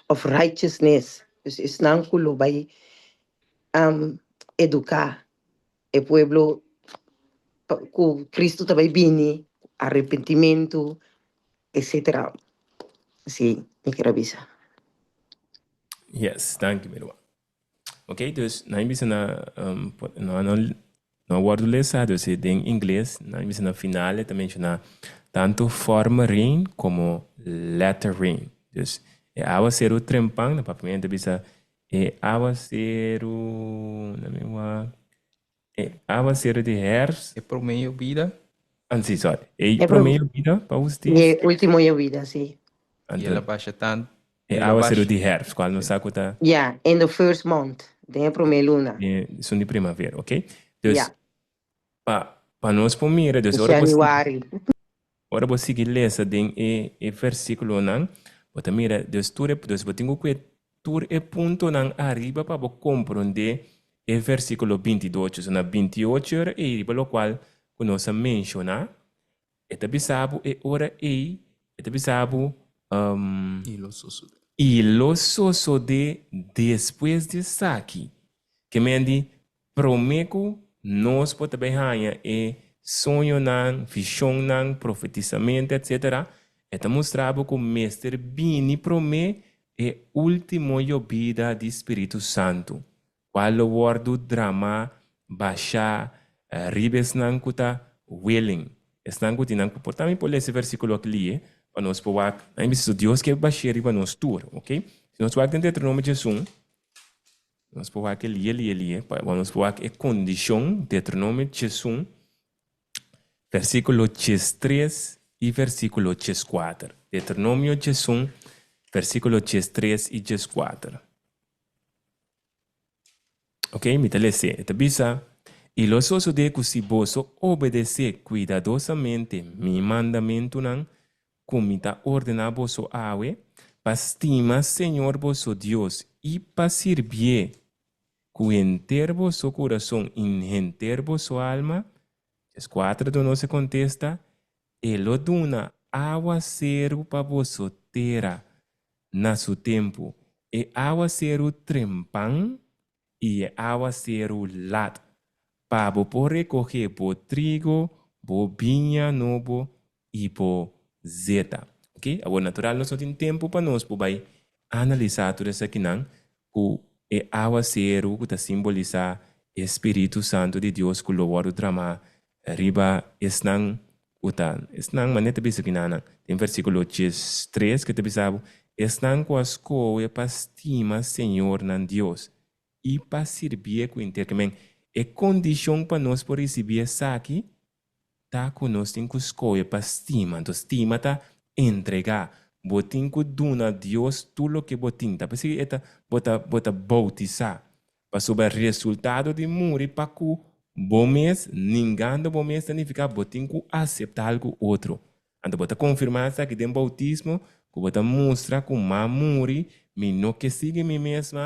of righteousness, dus is nang kulo by educar o pueblo que Cristo também vini, arrependimento, etc. Sim, me quero avisar. Yes, thank you, meu irmão. Ok, dus na imbisa na word lesa, dus em inglês, na imbisa na finale também na tanto forma rain como letter rain. Dus awa ser o trempang na papamento bisa awa ser o na minha awa ser de hers É pro meio vida ansi sorry pro meio vida para os dias último ya vida sim e ela baixa tanto awa ser de hers qual não sabe tá yeah in the first month de primeira luna são de primavera, ok? Dus para nós pomira dus ora você seguir lesa den e versículo nan bota mira dus botingo que tur e ponto nan arriba para compreender e versículo 22 na 28 e pelo qual nós menciona eta bisabu e ora eta bisabu e lo soso de depois de saki que mendi prometo nós pode behanha e sonho nan, visão nan, profetizamento, etc. Eta mostrava que o mestre bini prome e último vida de Espírito Santo. Qual o word drama baixa ribes nan kuta willing. Estan kuti nan comportamento por esse versículo aqui, para nós poder, aí me Deus que baixar riba nos tour, ok? Se nós vamos tentar nome de Jesus, nós podemos que lia, nós podemos que condição Deuteronômio 1, versículo 3 e versículo 4. Deuteronômio 1, versículo 3 e 4. Ok, me talese, etabisa, e los oso de que si vos obedecer cuidadosamente mi mandamento nan, comita ordena vosso awe, pastima Senhor vosso Deus, e pa servir cu enter vosso coração e enter vosso alma, es 4 do não se contesta, elo duna aguacero pa vosso terra, na su tempo, e aguacero trempang e aguacero lat. Para bo recoger bo trigo, bo vinha novo e bo zeta. Ok? Agora, natural, nós não temos tempo para nós para analisar tudo isso aqui, não. O aguacero que simboliza Espírito Santo de Deus que louvor o drama riba esnang utan. Esnang maneta bisa kinana. Tem versículo 3 que te bisabo. Esnang quas coe para estima Senhor nan Deus. E para servir com intercamen. É condição para nós por receber essa aqui. Tá conosco em cuscoe para estima. Então estima tá entregar. Botin ku duna Deus tudo que botin. Tá pensei eta bota bautizar. Para sobre o resultado de muri para ku bom mês, ninguém do bom mês significa botin ku aceitar algo outro. Então bota confirmar que tem bautismo, que bota mostra que muri, me não que sigue me mesmo,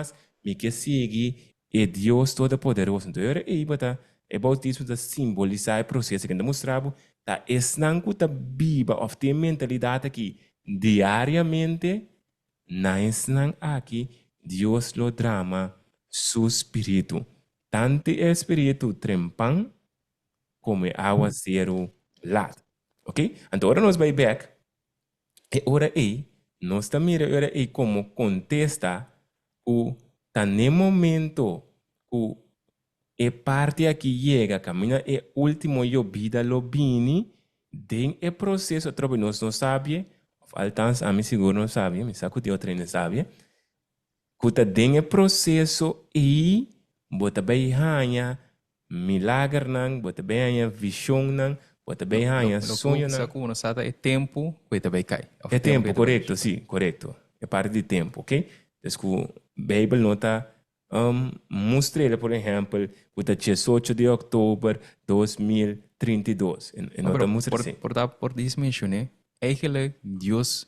me que sigue é Deus todo poderoso. Então aí bota é bautismo da simbolizar o processo que demonstrava, tá esnanco tá biba of tem mentalidade aqui diariamente na ensinan aqui Deus lo drama su espírito tanto espírito trempang como água zero lat, ok? Então agora nós vai back e ora aí nós também ora aí como contesta o tá no momento o e parte aqui chega caminha e último yo vida lo bini den e processo trobe nós não sabe faltans a mim seguro não sabe me saco de outra não sabe kuta den e processo e bota bem hanha milagre nang bota bem hanha visão nang bota bem hanha sonho nang saco não sabe é tempo que também cai. é tempo correto sim correto é parte de tempo, ok? Então a Bíblia nota mostrei, por exemplo, o 18 de outubro de 2032. Por isso mencionei, eigenlijk Deus,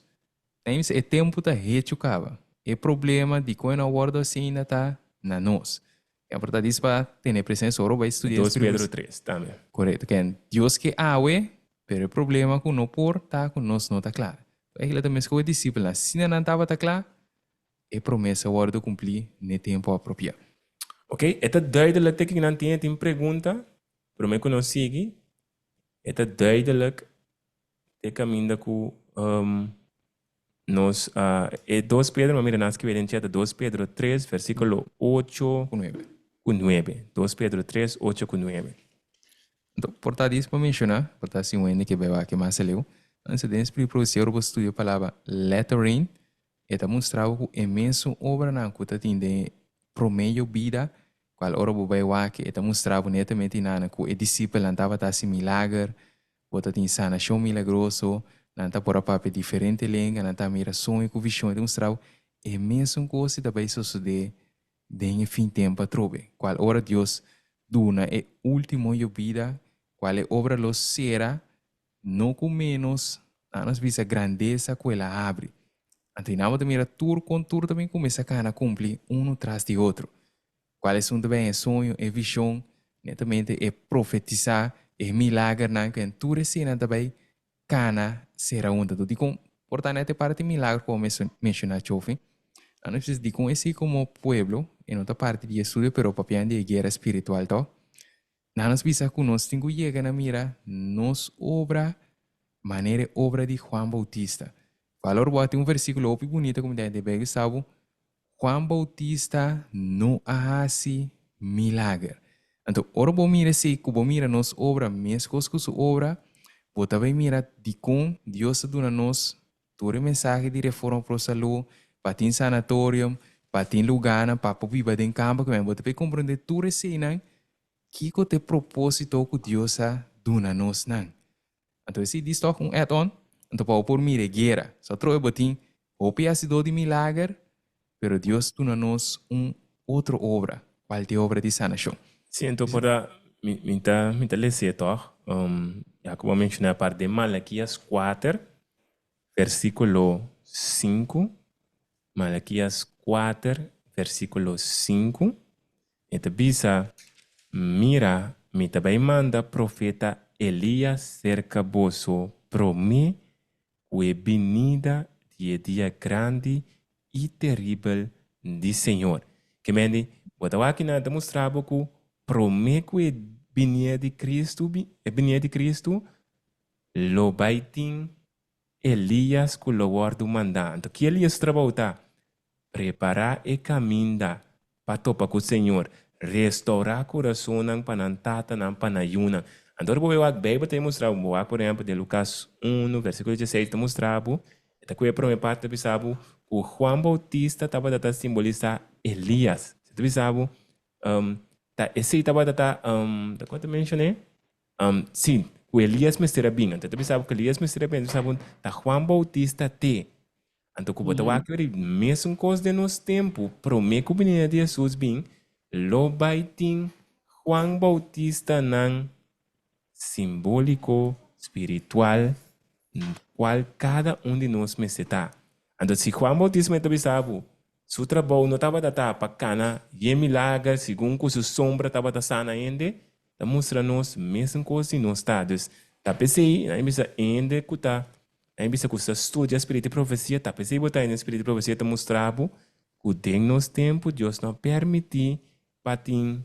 é tempo da rechucava. É problema de quando a ordem assim ainda está na nós. É verdade isso para ter presença, ora vai estudar 2 Pedro 3 também. Correto, que Deus que awe, pero o problema com não por tá com nós não está claro. Eigenlijk também com o discípulo, se não estava tá claro, é promessa a ordem cumprir no tempo apropriado. Ok, esta duidelijk que não tem pergunta, para mim que não sigue, esta duidelijk é caminho com nós, é 2 Pedro, mas mira, nós que vemos 2 Pedro 3, versículo 8 com 9. 2 Pedro 3, 8 com 9. Então, portanto, isso para mencionar, portanto, se o que vai que mais leu, antes de explicar para você, eu vou estudar a palavra lettering, e mostrava que imenso obra na que tem promeio vida, qual hora vai lá que e mostrava netamente na que o discípulo andava a se milagre, bota tem sanação milagroso, nanta por a papo diferente língua, nanta mira sonho com visão, e mostrava imenso coisa da vai suceder de fim tempo trobe, qual hora Deus duna é último eu vida, qual é obra lo será, não com menos, a nos visa grandeza que ela abre. Então, nós também tour com tour também começa a cumprir um atrás de outro. Quais são também é sonho, é visão, netamente é profetizar, é milagre, que tudo cena também cana será um do digo, portanto, é parte milagre como mencionar chofim. Nós precisamos de conhecer como pueblo, em outra parte de estudo, pero papian de guerra espiritual, to. Nós precisamos que nós temos que chegar na mira, nos obra, maneira obra de Juan Bautista. Valor bota um versículo muito bonito como de bem sabe, Juan Bautista não hace milagre. Então, ora bom mira se como mira nos obra, mesmo com sua obra, bota bem mira de com Deus dá nos toda mensagem de reforma para a saúde, para ter sanatório, para ter lugar para viver em campo, que bota bem compreender tudo isso que o propósito que Deus dá nos não. Então, se diz toch add-on. Então, para por mire guerra, só troca botim, o piacidor de milagre, pero Deus dá-nos outra obra, qual é a obra de sanação. Sim, então, para me ler toch, já como mencionei a parte de Malaquias 4, versículo 5, Malaquias 4, versículo 5, e te bisa, mira, me também manda profeta Elias cerca vosso pro mim, o venida de dia grande e terrível de Senhor. Que mende, bota aqui na demonstrava que prometo e vinha de Cristo, lo baitin Elias que lo guardo mandando. Que Elias trabalha preparar e caminho para topa com o Senhor, restaurar o coração ng panantata ng panayunan. Então, a Bíblia tem mostrado, por exemplo, de Lucas 1, versículo 16, tem mostrado, esta coisa para minha parte, sabe, o Juan Bautista estava a simbolizar Elias. Você sabe, esse estava a, quanto mencionei? Sim, o Elias me será bem. Então, você sabe que Elias me será bem, sabe, tá Juan Bautista te. Então, como eu aqui, mesmo coisa de nosso tempo, prometo que de Jesus bem, lo baitin Juan Bautista não simbólico, espiritual, no qual cada de nós necessita. Então, se Juan Bautista me sabe, seu trabalho não estava para cana, e milagre, segundo que sua sombra estava sana ainda, está mostrando-nos mesmo coisa que nós estamos. Tá pensei, aí bisa ainda que tá, aí bisa que você estuda a espírito de profecia, tá pensei botar no espírito de profecia te mostrava que tem nos tempo Deus não permite para ter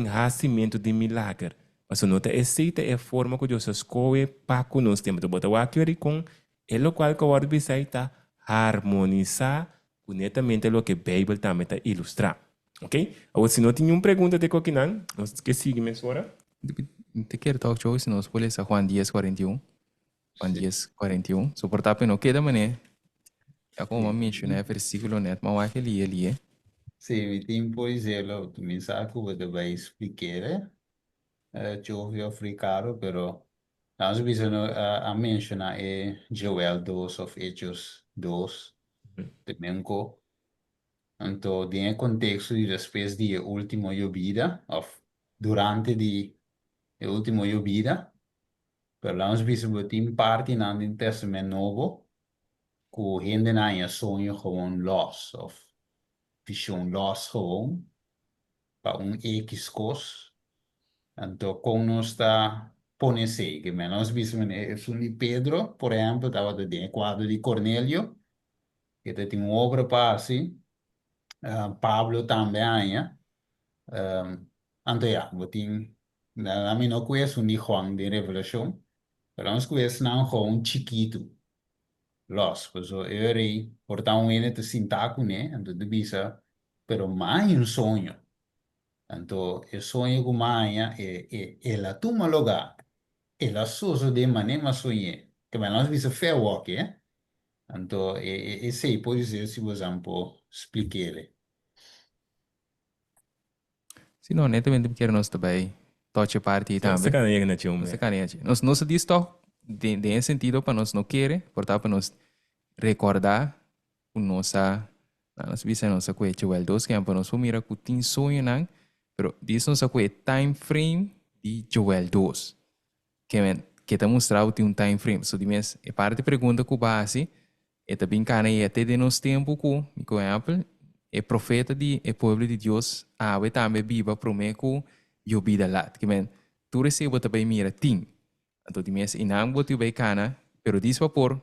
nascimento de milagre. Mas não te aceita a forma que Deus escolhe para que nós temos. Então, botar aqui com o qual que o bisa está harmonizar com netamente o que a Bíblia também está ilustrar. Ok? Agora, se não tem nenhuma pergunta de qualquer não, nós esquecemos agora. Te quero talk show, se nós podemos a Juan 10:41. Juan 10:41. Suportar não queda mané. É como mencionei versículo net, mas vai que ali. Sim, tem por exemplo, tu me sabe que eu vou explicar, eu ouvi africano, pero nós precisamos a mencionar Joel 2 of Hechos 2, também co. Então, tem contexto de depois de último vida, ou durante de último vida, pero nós precisamos ter parte no Testamento Novo, que gente não sonho gewoon los, of vision los gewoon, para X coisa. Então, como nós está ponese, que nós precisamos de Pedro, por exemplo, estava de quadro de Cornélio, que tem uma obra para assim, Pablo também, então, botin, na minha não conheço de Juan de Revelação, mas nós conhecemos Juan chiquito, los, pues eu errei, portanto, ele te sintaco, né, então, de bisa, pero mais sonho. Então, o sonho que mais é la tuma lugar, é la soso de maneira sonhar, que nós bisa fair walk, Então, esse aí pode ser, se você explicar. Se não, netamente quero nós também touch parte Você também. canega na tio, Você canete. Nós diz de sentido para nós não querer, portanto para nós recordar o nossa visa nossa coisa Joel 2 que é para nós mira que tem sonho não, pero diz nossa coisa time frame de Joel 2 que está mostrado tem time frame. So dimens é parte pergunta que base é também cana e até de nos tempo que por exemplo é profeta de é povo de Deus ave também viva prometo eu vida lá que tu recebe também mira ting. Então, dimens inang botiu bem cana, pero diz por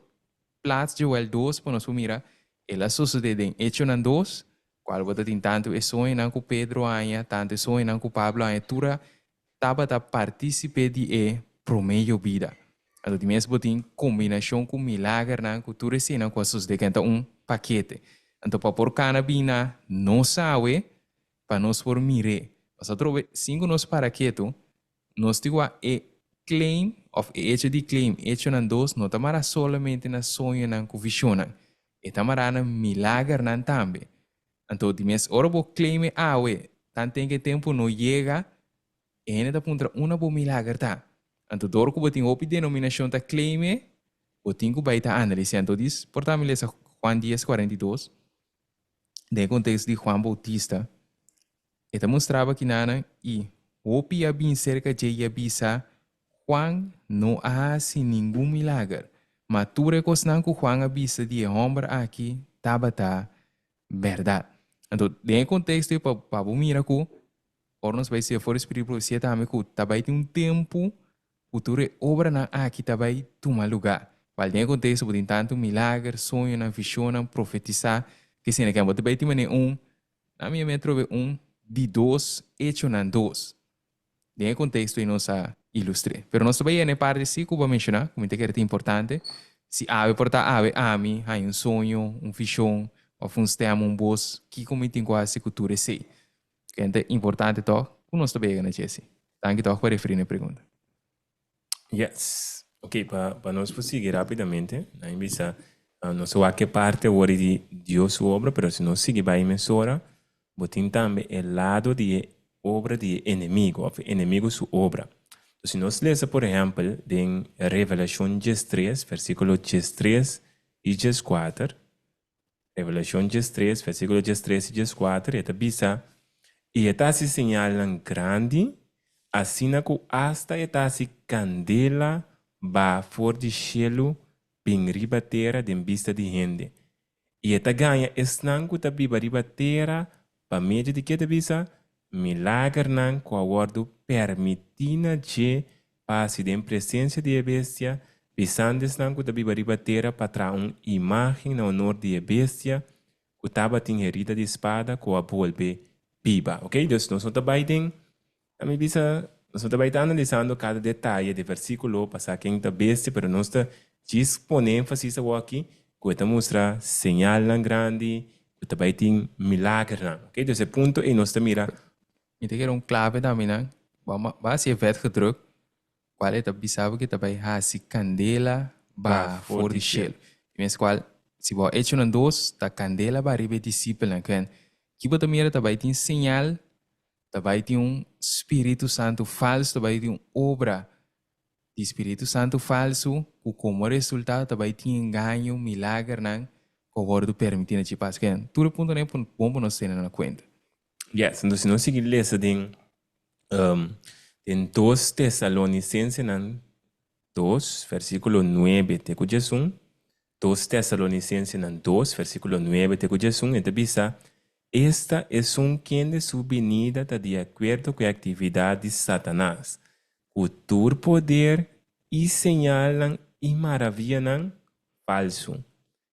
plats Joel 2 para nós mira, ela sucede em Hechos 2, qual bota tem tanto e sonho não com Pedro ainda, tanto e sonho não com Pablo ainda, tura tava da participar de promeio vida. Então, dimens botin combinação com milagre não com tu recebe não com sucede então paquete. Então, para por cana bina, não sabe, para nós por mire. Mas outro cinco nós para quieto, nós digo claim of hecho de claim hecho nan dos no tamara solamente na sonho nan ku visionan e tamara na milagre nan tambe então dimes ora bo claim awe tan tem que tempo no llega ene da puntra una bo milagre ta então dor ku botin opi denominação ta claim botin ku baita análise então diz portamile sa Juan 10:42 de contexto de Juan Bautista e mostrava que nana e opi abin cerca de abisa Juan não hace nenhum milagre. Mas tu reconheces que Juan avisa de homem aqui, tabata, verdade. Então, dentro do contexto, para o miracle, nós vai ser fora espiritual, você também que também tem tempo, o tu obra na aqui também toma lugar. Mas dentro do contexto, tem tanto milagre, sonho, visão, profetizar, Que se que bote baiti mane a mim me trove de dois hecho nan dois. Em contexto e nós ilustre. Pero nós também na parte se que vou mencionar, como que é importante, se ave porta ave ami, há sonho, visão, ou sistema, boss, que como tem quase cultura sei. Que é importante to, como nós também na Jesse. Tanto to para referir na pergunta. Yes. Ok, para nós seguir rapidamente, aí bisa, não sei a que parte agora de Deus sua obra, pero se nós seguir bem mesora, botem também o lado de obra de inimigo, ou inimigo sua obra. Então, se nós lemos, por exemplo, em Revelação 3, versículo 3 e 4, Revelação 3, versículo 3 e 4, eta bisa, e eta se señalan grande, assim como hasta eta se candela ba for de cielo, bem riba terra, de vista de gente. E eta ganha esnanco ta biba riba terra, pa meio de que te bisa, milagre nan com a word permitina de passe de presença de bestia, pisandes nan com a biba riba terra para imagem na honor de bestia, que tava tem herida de espada com a bolbe biba, ok? Então nós não também tem, a mim bisa, nós não também analisando cada detalhe de versículo, passar quem tá bestia, pero nós tá dispõe ênfase aqui, que tá mostra señal nan grande, que também tem milagre nan, ok? Então esse ponto e nós tá mira. Então, que era clave também, né? Vamos se ver gedrukt. Qual é a bisava que também há se candela ba for de shell. Mas qual se você hecho nan dos, ta candela ba ribe discípulo, né? Que você mira também tem sinal, também tem Espírito Santo falso, também tem obra de Espírito Santo falso, que como resultado também tem engano, milagre, né? Que o gordo permitindo te passar. Tudo ponto nem bom nós temos na conta. Yes, então se nós seguir lendo em 2 Tessalonicenses 2, versículo 9, te cujas 2 Tessalonicenses 2, versículo 9, te cujas então bisa, esta es quien de su venida está de acuerdo con la actividad de Satanás, cultura poder y señalan y maravillan falso,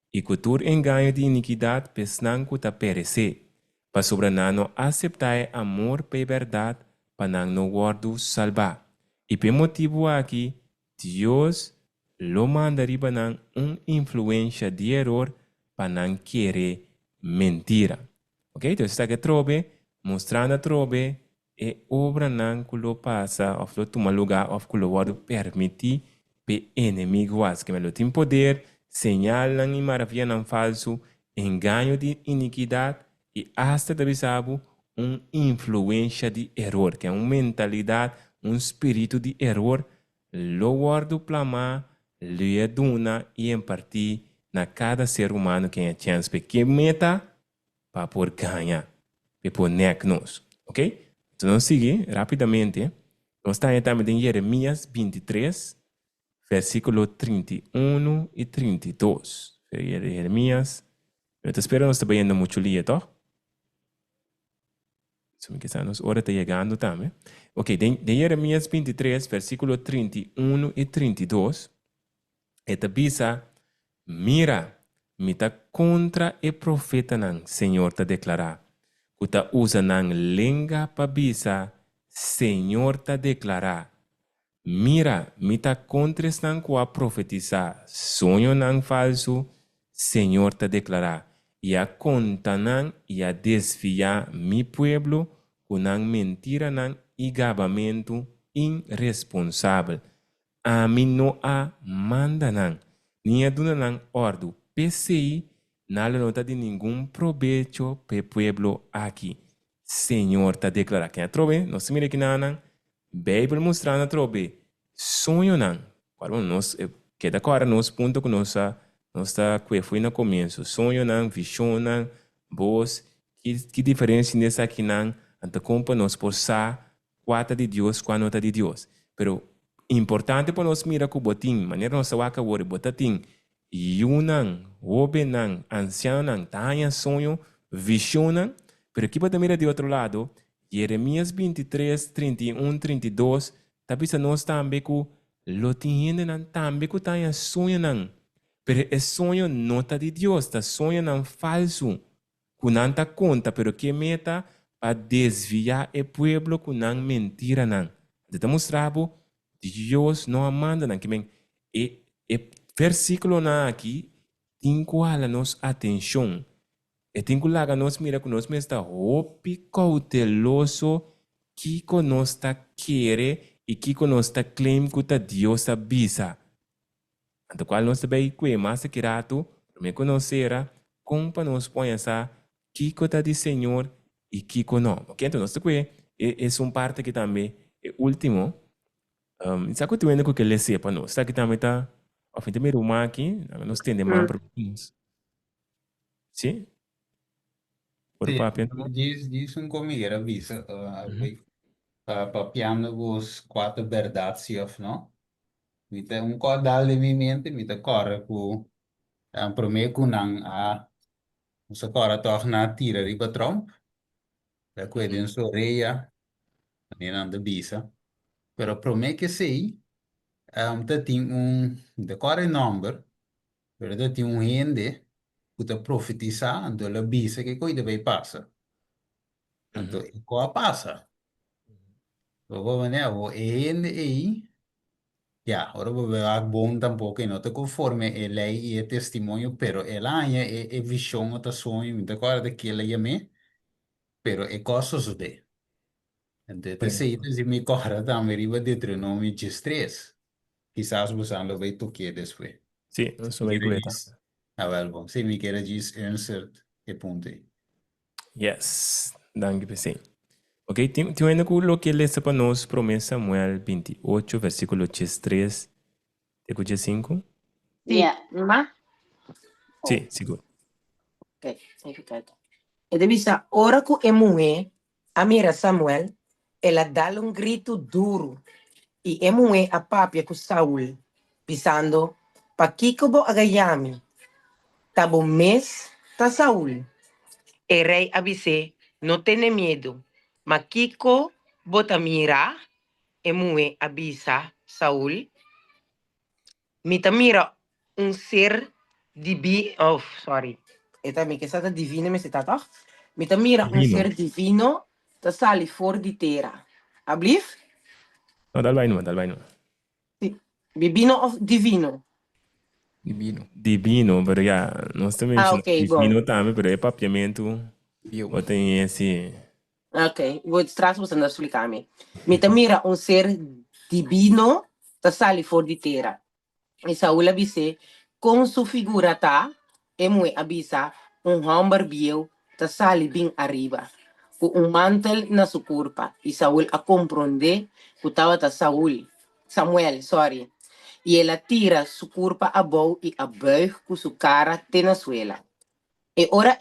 y cultura engaño de iniquidad pesnan que ta perecer. Para sobrenano aceitar amor pe verdade para não guardo salvar. E por motivo aqui, Deus lo manda riba influência de error para não querer mentira. Ok? Então está que trobe, mostrando trobe, e obra não que lo passa, ou lo toma lugar, ou que lo guardo permitir pe inimigo as que me lo tem poder, señalan e maravilham falso, engano de iniquidade, e hasta de sabe influência de error, que é mentalidade, espírito de error, lo guardo plama, lhe duna e em partir na cada ser humano que tem chance que meta para por ganhar, para por nos, ok? Então nós seguimos rapidamente, nós estamos também em Jeremias 23, versículo 31 e 32. Jeremias, eu te espero, nós estamos indo muito ali, tá? Quizás hora está llegando también. Ok, de Jeremías 23, versículo 31 y 32, esta bisa, mira, mita contra el profeta nan, Señor te declara, kuta usa nan lenga pa bisa, Señor te declara, mira, mita contra nan kwa profetiza, sonho nan falso, Señor te declara, y a contanan y a desviar mi pueblo con mentira y gabamento irresponsable. A mí no a mandanan, ni a dunanan ordo PCI, nada nota de ningún provecho pe pueblo aquí. Señor te declara que a trove, nos mire que nanan, Bíblia mostrando a trove, sonho nan, para nos, queda agora nos ponto que nós está que foi no começo, sonho não, visão não, voz, que diferença nessa aqui não, ante como nós possa quatro de Deus, quando de Deus. Pero importante para nós mirar com o botim, maneira nós saber que o botim, não, obe não, ancião não, taia sonho, visão não, pero aqui para mirar de outro lado, Jeremias 23, 31, 32, talvez nós também com lotinhende não, também com taia sonho não. Pero el sueño no está de Dios, está sueño no falso. kunanta conta, pero que meta para desviar o pueblo kunan mentira nan. Dita mostrabo, Deus não manda nan, que men, e versículo na aqui, tinko ala nos atenção. E tinko laga nos mira que nos está hopi cauteloso, kiko nos ta quere, e kiko nos ta claim que Deus avisa. Anto qual nos bem que mais kirato, me conhecerá, como nos põe essa kiko ta di Senhor e kiko não. Ok, então nós que é um parte que também é último. Isso que tu ainda que ele sepa nós, está que também tá, ao fim de meio aqui, nós temos mais problemas. Sim? Por Sim, papel. diz um comigo, avisa, para piano os 4 verdades, of, não? Mita um cordal de minha mente, mita corre com prometo não a usa corre toch na tira riba Trump, da coisa em Soreia, nem anda bisa, pero prometo que sei, tá tem da corre number, pero tá tem gente que tá profetizar, então ela bisa que coisa vai passar, então qual passa? Vou né, o gente aí. Ya, ahora voy a bom tampoco y no te conforme lei y el testimonio, pero el año es visión o sonho, me acuerdo que le llamé, pero es cosas de. Entonces, te sei, si mi cara también iba Deuteronomio 13. Quizás vos lo veis tú que después. Sim, eu sou Si veículo. quieres, bom, se me quieres dizer, insert, ponto aí. Yes, danke PC. Ok, tem ainda com o que ele para nós, promessa Samuel 28, versículo 3, de 5. Yeah. Ma? Sim, seguro. Ok, significato. E devi sa, ora que Emue, amira Samuel, ela dá um grito duro. E Emue a papia com Saul, pisando, pa kikobo agayami. Tabo mes ta Saul. E rei avise, não tenha medo. Makiko botamira, Emue avisa Saul. Mitamira ser divino. Oh, sorry. Eta mi che è stata divina, mi è stata. Mitamira Divino. ser divino, ta sali fuori di terra. Ablief? Não, dá vai não. Sì. Bibino of divino? Divino. Divino, pero já, nós também Ok, divino bom. também, pero é papiamento, Bio. ou tem esse... Ok, vou straks você andar explicar-me. Mitamira ser divino, ta sali fuori di terra. E Saul avise, com sua figura tá, Emue avisa, homem bio, ta sali bem arriba. Com mantel na sua curpa. E Saul a compreender que estava ta Samuel, sorry. E ela tira sua curpa a bow e a buig com sua cara na suela. E ora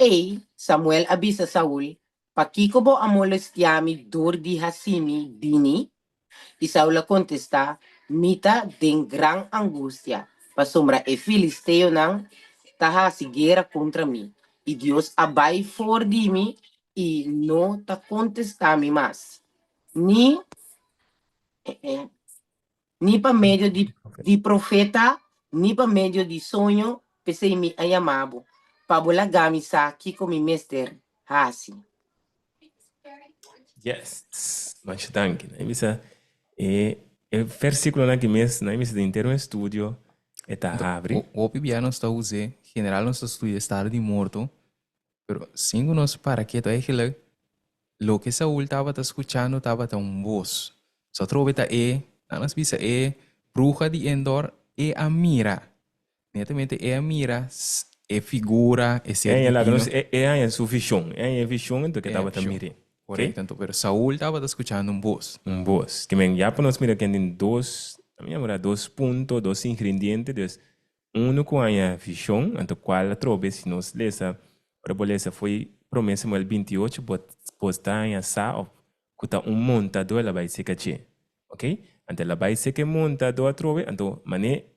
Samuel avisa Saul, pa kikobo a molestiami dor di Hasimi bini. E Saul contesta, mita den gran angústia, pa sombra e filisteo nang taha siguera contra mim. E Deus abai for de mim e não ta contestami mais. Ni pa medio di profeta, ni pa medio di sonho, pensei mi ayamabo. Pabula gami sa kiko mi mester hasi. Yes, mas danke. Né? Bisa, versículo na que mês, né? Bisa, de ter estúdio, é tá abre. O piano está usando, general nos estudia estado de morto, pero sin nos para que eigenlijk lo que Saúl estava escuchando estava voz. Só troveta nas bisa bruja de Endor a mira. Netamente a mira figura, ser divino. É sua visão, é visão do que estava também. Correto, então, pero Saúl estava escuchando voz. Voz. Que men, já para nós mirar que tem dois pontos, dois ingredientes, com a visão, então qual trobe se nós lesa, para beleza foi promessa Samuel 28, postar em asa, que tá montador ela vai ser caché, ok? Então ela vai ser que montador trobe, então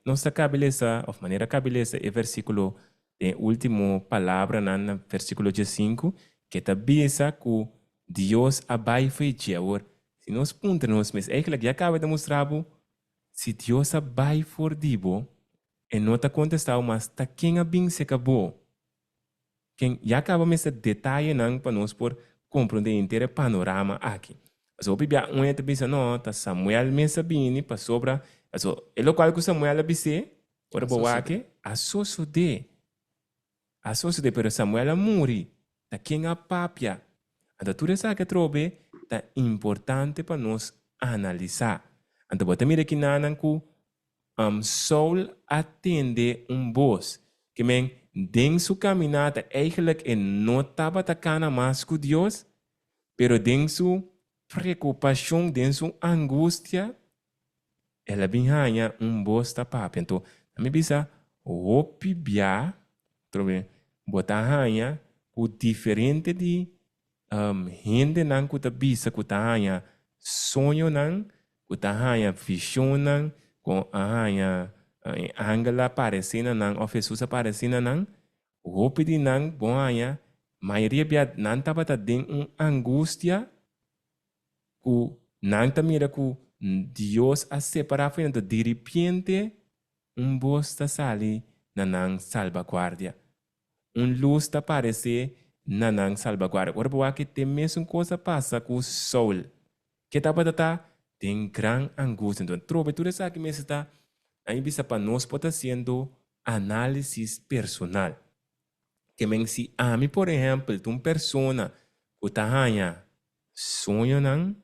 nossa cabeça, of maneira cabeça, é versículo de último palavra na versículo 5, que tá bisa que Deus abai feiti agora. Se nós puntamos, mas é que já acaba de mostrar, se Deus abai for dibo, e não está contestado, mas está quem a bem se acabou. quem já acaba esse detalhe não para nós por compreender inteiro panorama aqui. So, bibia um te bisa no, ta Samuel mesa bini pa sobra. So, é local que Samuel abise, ora boa que a sucede, pero Samuel muri, ta quem a papia. Anda tudo essa que trobe, ta importante para nós analisar. Anda bota mira que nanan ku Saul atende voz que men den su caminata eigenlijk não estava atacando mais com Deus, pero den su preocupação, den su angústia, ela vinha voz da papi. Então, a minha bisa, opi bia, trobe, botar hanha, o diferente de gente não que tá bisa, que tá hanha, sonho não, que tá hanha, visão não, com a hanha, Angela aparecendo não, ou Jesus aparecendo não, opi de não, bom hanha, maioria bia não tava tá den angústia, que não tá mira que Deus a separar foi então de repente voz tá sali na não salvaguardia, luz tá aparecer na não salvaguardia. Agora boa que tem mesmo coisa passa com Saul, que tá tem gran angústia. Então trobe tudo isso aqui mesmo está aí bisa para nós pode sendo análise personal. Que men se a mim por exemplo, uma pessoa que tá hanha sonho não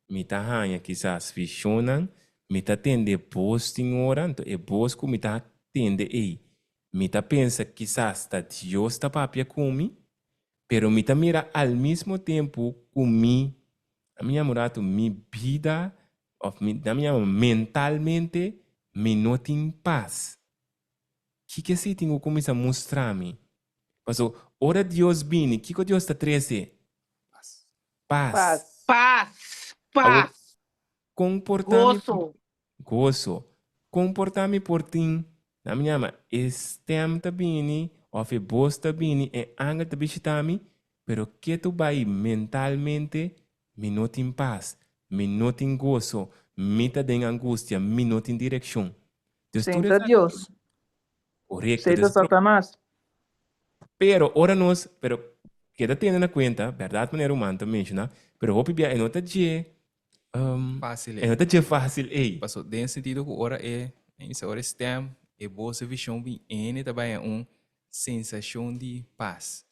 me tá hanha quizás visão não me tá tende posting ora então é bosco me tá tende aí me tá pensa quizás tá Deus tá papia comigo pero me tá mira ao mesmo tempo comigo a minha morato mi vida of da minha mentalmente me não tem paz que se tenho começar a mostrar-me Paso, ora Deus vini, que Deus está treze? Paz. Paz. Comportar-me Gozo. gozo. Comportar-me por ti. Na minha ama, estem tá bini, of bos tá bini, e anga tá bisitami, pero que tu vai mentalmente, me não tem paz, me não tem gozo, me tá tem angústia, me não tem direção. Senta Deus. Correcto. Senta Satanás. Pero, ora nós, pero, queda tendo na conta, verdade, maneira humana também, né? Pero, hope bia, é nota de, Fácil. é nota de fácil, ei. Passo, dentro sentido que ora essa hora stem, é boa visão bem, ene também é sensação de paz.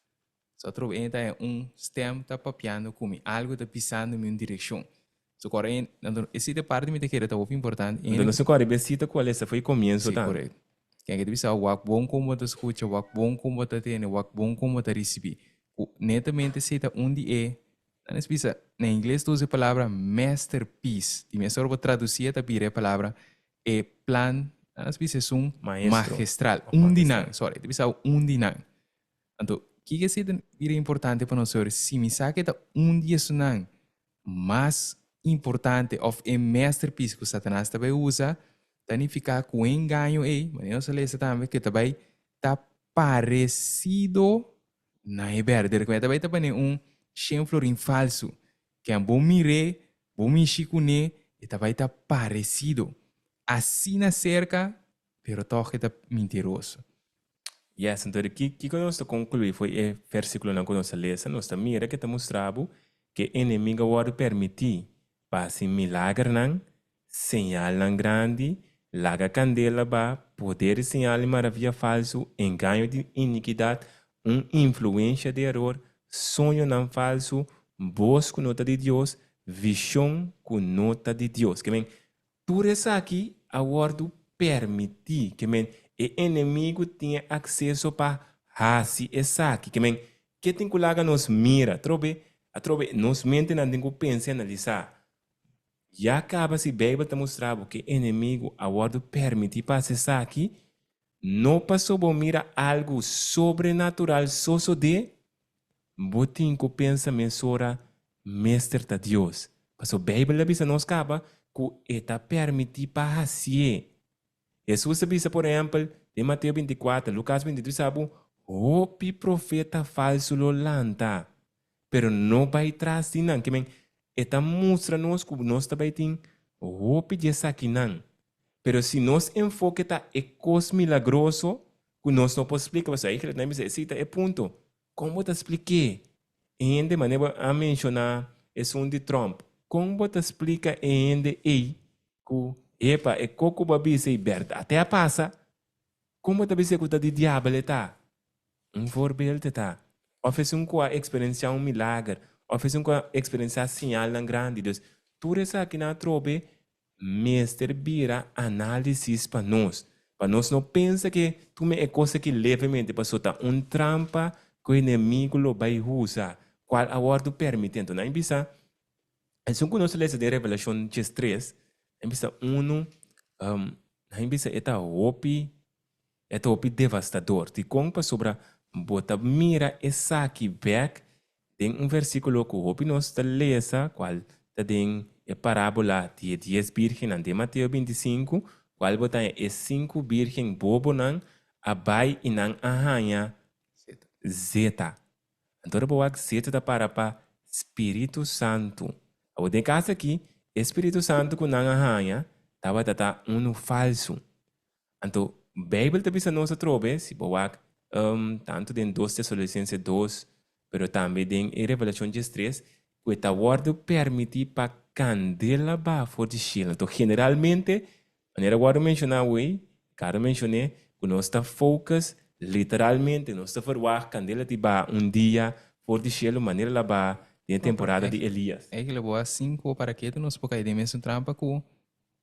Só trovo ene é stem tá papiando comigo, algo tá pisando em minha direção. So, agora, essa parte me te quer tá muito importante. Então, nosso corre, besita qual essa foi começo, tá? Correto. Quem é que bisa wak bom como te escuta, wak bom como te tem, wak bom como te recebe. Netamente se tá onde não é bisa na inglês tu usa a palavra masterpiece. E me sorbo traduzir tá pire a palavra plan, não é bisa magistral, dinang, sorry, te bisa dinang. Então, que se é importante para nós se me sabe tá dia sunang mais importante of a masterpiece que Satanás também usa Tani ficar com engano aí, mas não se lê também que também tá parecido na verdade, que também tá bem chanflorin falso, que é bom mire, bom mexicune, e também tá parecido, assim na cerca, pero toque tá mentiroso. Yes, então aqui nós concluir foi o versículo na que nós lemos, nós mira que tá mostrando que o inimigo pode permitir para se milagre não, señal não grande laga candela ba, poder sinal e maravilha falso, engano de iniquidade, influência de erro, sonho não falso, voz com nota de Deus, visão com nota de Deus. Que men, tudo isso aqui, a word permitir que men, o inimigo tenha acesso para fazer isso aqui. Que men, que tem que laga nos mira, trobe, nos mente não tem que pensar e analisar. Já acaba se a Bíblia te mostrando que o inimigo agora permite passar aqui, não passou a mirar algo sobrenatural só de botin que pensamento sobre mestre de Deus. Mas a Bíblia diz nos acaba que está permite passar. Jesus diz, por exemplo, em Mateus 24, Lucas 23, sabe, o profeta falso lo lanta, pero não vai atrás de nada. Eta mostra-nos que nós também temos roupa de saquinan. Pero se nós enfoque tá é coisa milagroso, que nós não podemos explicar, mas aí que ele necessita é ponto. como te expliquei? Ainda maneira a mencionar é um de Trump. Como te explica ainda aí que epa é coco babi sei verdade até passa. Como te dizer que tá de diabo tá? Voorbeeld tá. Of is um qua experiência um milagre. Of is um qua experiência sinal lang grande. Dus, tudo isso aqui na trobe, mestre bira análise para nós. Para nós não pensa que tu me é coisa que levemente para soltar trampa que o inimigo lo vai usar. Qual a ordem permite. Então, não bisa. É só que nós lemos de Revelação 3, não bisa não bisa eta hopi devastador. Ti compa sobre bota mira essa aqui back tem versículo que hopi nós está lesa qual tá tem parábola de 10 virgens de Mateus 25 qual bota é 5 virgens bobo nan abai inang ahanya zeta. Então boa zeta da para Espírito Santo. O de casa aqui Espírito Santo com nang ahanya tava tata falso. Então Bíblia também se nós trobe, se boa tanto em 2 Tessalonicenses 2, pero também em Revelação 3, que está word permite para candela ba for de Chile. Então, generalmente, maneira word mencionar hoje, cara mencionei, que nós está focus, literalmente, nós está verwacht candela de ba dia for de Chile, maneira lá ba de temporada de Elias. É que levou a 5 para que nós porque aí mesmo trampa com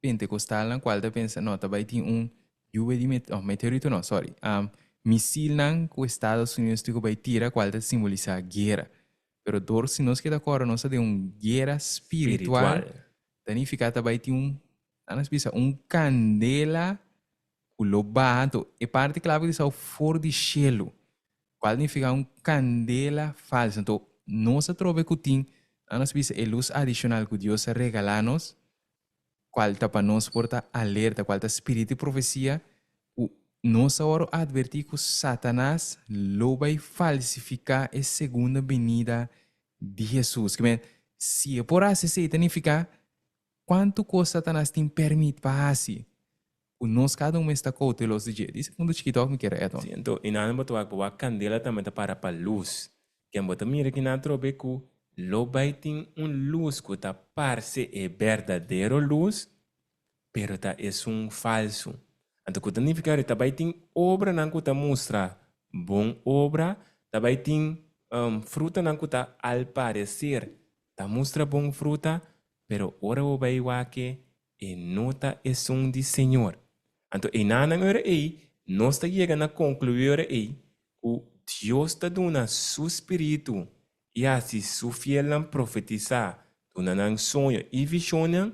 pentecostal na qual pensa, não, também tem lluvia de meteorito, não, sorry. Misil nang que os Estados Unidos tico vai tirar qual simboliza guerra. Pero dor se nós que da cora nossa de guerra espiritual. Significa também tem anas bisa candela o lobato e parte clave de ao for de cielo. Qual significa candela falsa. Então, nossa trove que tem anas bisa a luz adicional que Deus regala-nos, qual tá para nós porta alerta, qual tá espírito de profecia. Nós agora advertir que Satanás lo vai falsificar a segunda venida de Jesus. Que se é por assim significa quanto coisa Satanás tem permite para assim. O nós cada está cauteloso de dizer. Quando o TikTok me quer é Sim, então, e não botou a candela também tá para luz. Que é botar mira que na trobe que lo vai tem luz que tá parece é verdadeiro luz, pero tá é falso. Então, quando significa que também tem obra não que mostra bom obra, também tem fruta não que al parecer tá mostra bom fruta, pero ora o vai que e nota é de Senhor. Então, e na hora aí, nós está chegando a concluir aí que Deus está dando seu espírito e assim seu fiel não profetizar, dando um sonho e visão,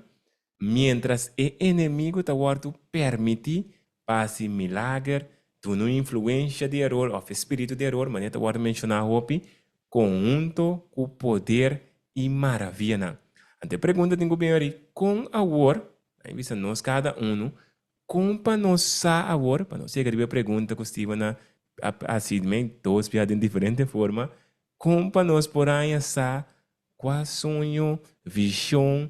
mientras o inimigo está guardando permitir passe milagre, dando influência de erro, ou espírito de erro, mas está guardando mencionar hopi, conjunto com poder e maravilha. Então, pergunta tenho bem aí, com amor, aí vista nós cada como para nós saber, para nós chegar a pergunta que estive assim, todos piadas em diferente forma, como para nós por aí saber qual sonho, visão,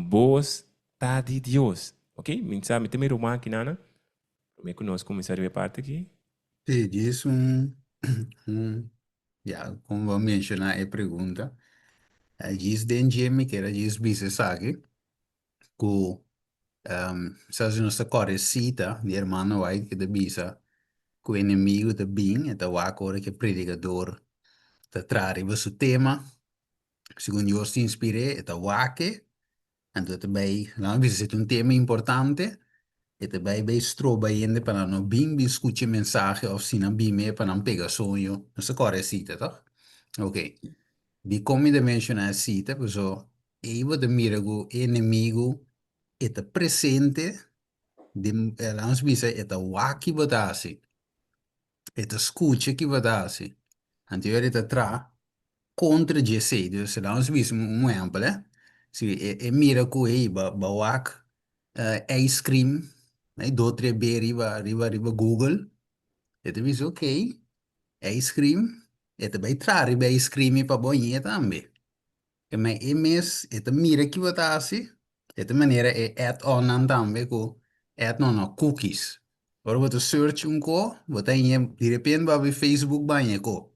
voz tá de Deus, ok? Me sabe, tem uma máquina, né? Como é que nós começaremos a parte aqui? Sim, diz já, como vou mencionar a pergunta, diz dentro que era diz bisa sabe, que se nós correcita, de irmão vai que de bisa, que o inimigo de bem, é o agora que predicador te trare o tema, segundo Deus te inspire, é o que, então também, não bisa é tema importante, e também bem stroba ainda para não bem escutar mensagem ou se não bem para não pegar sonho, não se correcita, tá? Ok. Vi come de mencionar cita, perso Evo de mirago inimigo eta presente de langs bisa eta waki batasi eta escucha que batasi anterior eta tra contra GC dus langs bisa um exemplo se mirago aí ba wak ice cream né do tre be riba Google eta bisa ok ice cream eta vai tra riba ice cream para banho também. Mas é mesmo, é mira que você assim, é maneira é add-on não também com add-on no cookies. Agora você search co, você tem de repente vai ver Facebook banha co.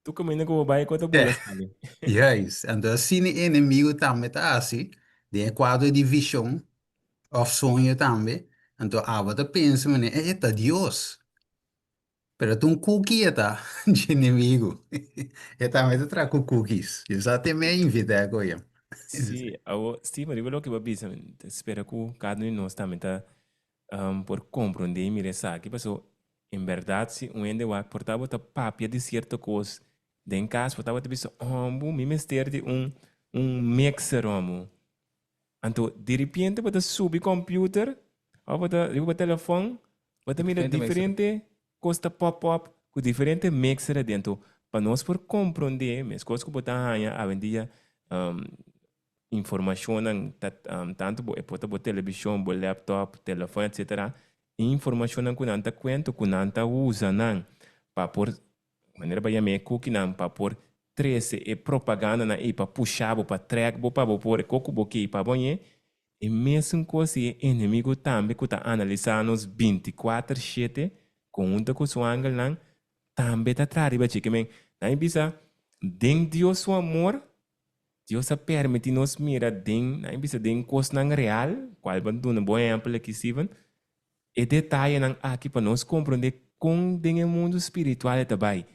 Tu camina com o bairro com a bola, sabe? Yes, então se o inimigo também está assim, de quadro de visão, ou sonho também, então a você pensa, mano, é Deus. Pero tu cookie está de inimigo. E também te trago cookies. Isso até me invita a coisa. Sim, sim, mas eu que vou dizer, espero que cada um de nós também tá por compreender e mirar sabe, porque em verdade se um ende vai portar bota papia de certa coisa, em caso portar bota bicho, me mister de mixer então de repente bota subir computer, ou bota telefone, bota mira Diferente mixer. diferente costa pop-up com diferente mixer dentro, para nós por compreender, mas coisas que bota a vendia informação tanto por televisão, por laptop, telefone, etc. Informação que não está quento, que não está usa não para por maneira para me cookie não para por 13 e propaganda na e para puxar para track para por coco boque para bonhe e mesmo coisa inimigo também que está analisando os 24/7 com com sua angle não também está trazendo para que men aí bisa den Deus o amor Deus a permite nos mira den, na bisa den coisa nang real, qual bantu na boa exemplo aqui Steven, e detalhe nang aqui para nós compreender com den mundo espiritual também.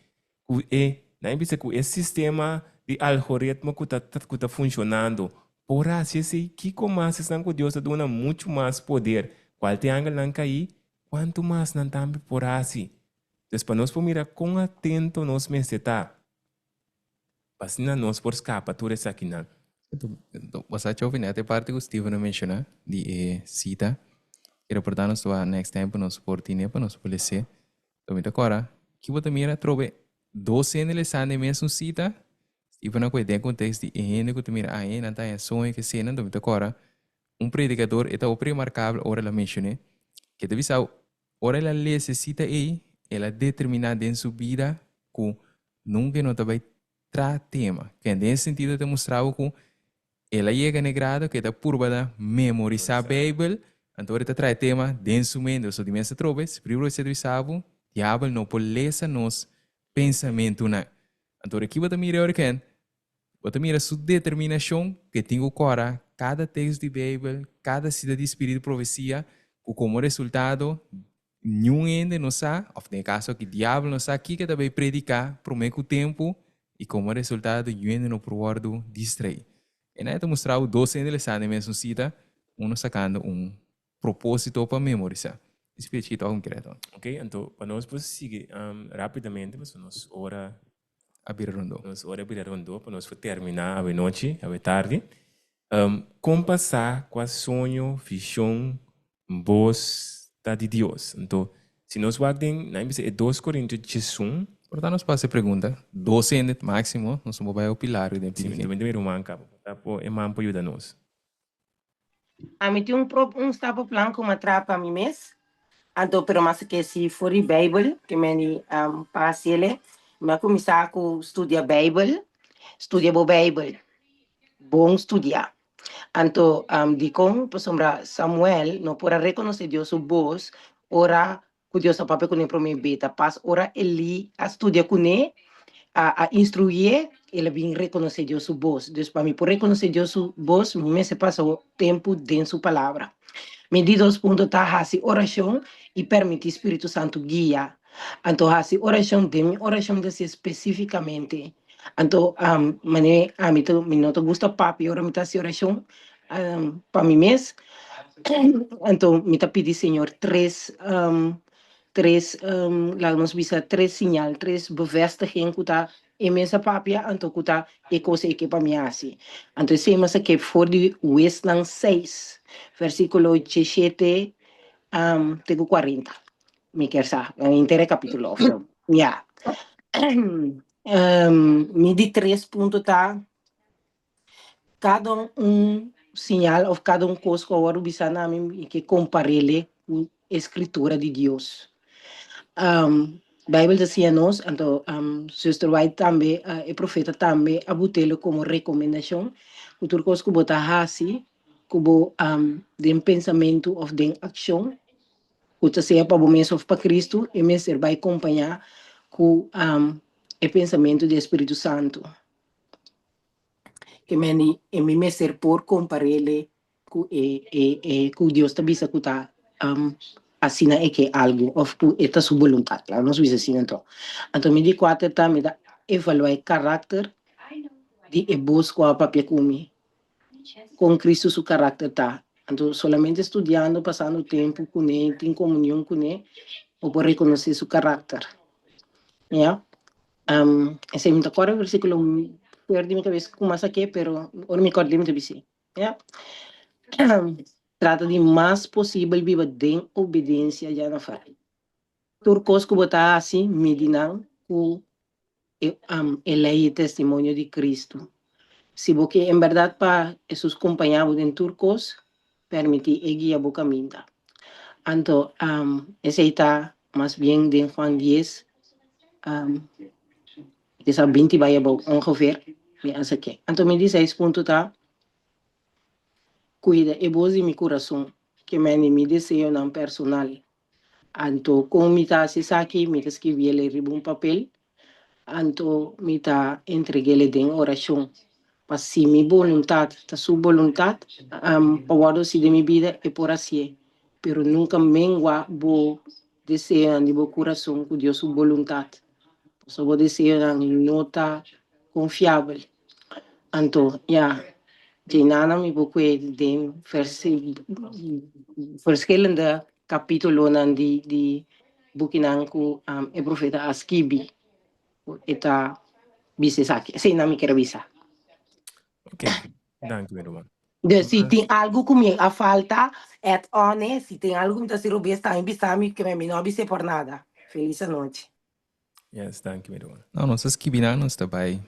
Na bisa que esse sistema de algoritmo que está funcionando, por assim se que começa nang Deus dona muito mais poder, qual tem angle nang aí, quanto mais nang também por assim. Então para nós por mirar com atento nos meseta. Pasina nós por escapatura essa aqui não. Você já ouviu até parte que o Steven mencionou de cita. Era portanto nós a next time para nós portine para nós polícia. Então agora que você mira trobe 12 anos de mesmo cita. Steven não cuida contexto de ene que tu mira não tá em sonho que cena então agora predicador está o remarcável ora la mencionei que deve ser ora ela lê essa cita aí ela determina dentro sua vida que nunca não vai tema que nesse sentido demonstrava que ela chega no grado que está purba da memorizar a Bíblia então ela traz tema dentro do mente so dimensão trobes primeiro você deve saber diabo não pode ler nos pensamento na então aqui você mira orken você mira sua determinação que tem o cora cada texto de Bíblia cada cidade de espírito de profecia como resultado nenhum ende não sabe ou no caso que diabo não sabe que também predicar por meio tempo e como resultado, eu ainda não provo distrair. E na época mostrar o 12 anos de mesmo cita, sacando propósito para memorizar. Isso é o que eu quero. Ok, então, para nós seguir rapidamente, mas nós hora abrir rondo. Para nós terminar a noite, a tarde. Como passar com a sonho, visão, voz de Deus. Então, se nós vamos na 2 Coríntios 16, portanto, nós passamos a pergunta, 12 anos máximo, nós vamos o pilar de sim, também manca, é mais para ajudar-nos. A mim tem estava plano como atrapa a mim mesmo, então, pero mas que se for a Bíblia, que me passei, mas começar a estudar a Bíblia, estudar a Bíblia, bom estudar. Então, digo, por sombra Samuel, não pode reconhecer Deus o voz, ora, que Deus a papai com ele promete, pas, ora, ele a estudar com ele, a instruir, ele vem reconhecer Deus o voz. Deus, para mim, por reconhecer Deus o voz, me se passa o tempo dentro sua palavra. Medidos pontos tá assim oração e permite Espírito Santo guia. Então, assim oração tem oração desse especificamente. Então, mané a mim não gusta papi, ora me tá se oração para mim mesmo. Então, me tá pedir Senhor lá nos visa 3 sinal, 3 bevestiging que tá imensa papia, então que tá e coisa que para mim assim. Então, se mas que for de Westland 6, versículo 17, tenho 40. Me quer saber, inteiro capítulo. Yeah. Me di 3 pontos tá cada sinal ou cada coisa que eu vou bisa na mim que comparele com a escritura de Deus. Bible dizia nós, então, Sister White também, e profeta também, abutelo como recomendação, o turcos que botar assim, como de pensamento ou de ação, que seja para o mês ou para Cristo, e mês vai acompanhar com el pensamiento del Espíritu Santo. Que me ser por compararle con Dios te bisa que está assim é que algo ou esta sua vontade, claro, não se assim então. Então me di quatro tá me dá evaluar o caráter de busco a papel comi com Cristo su caráter tá. Então solamente estudando, passando tempo com ele, em comunhão com ele, ou por reconhecer su caráter. Yeah. Ese me tocó el versículo perdi mi cabeza como más aquí, pero ahora me acuerdo de mi yeah. Trata de mais possível viver em obediência já na fala. Turcos que botar assim, medinam com lei e testemunho de Cristo. Se você em verdade para esses companheiros em turcos, permite guiar o caminho. Então, esse está mais bem de Juan 10, dessa 20 vai ongeveer, essa aqui. Então, me diz 6 ponto tá, cuida e voz de meu coração, que me desejo não personal. Anto kung mita si Saki, mita escribirle un papel, anto mita entreguele den oración. Pas si mi voluntad, ta su voluntad, pawado si de mi vida e por así. Pero nunca mengua bo desean de bo corazón con Dios su voluntad. So bo desean nota confiable. Anto, ya, Jainana mi bo kwe den verschillende capítulo di bukinan ku e profeta Askibi eta bisa saki sei na mi kera bisa. Ok, dank u, Roman. Dus si tem algo comigo a falta et one, si tem algo que se roubou está em bisami que me não bise por nada. Feliz noite. Yes, dank u, Roman. Não, nossas kibinan nos tabay.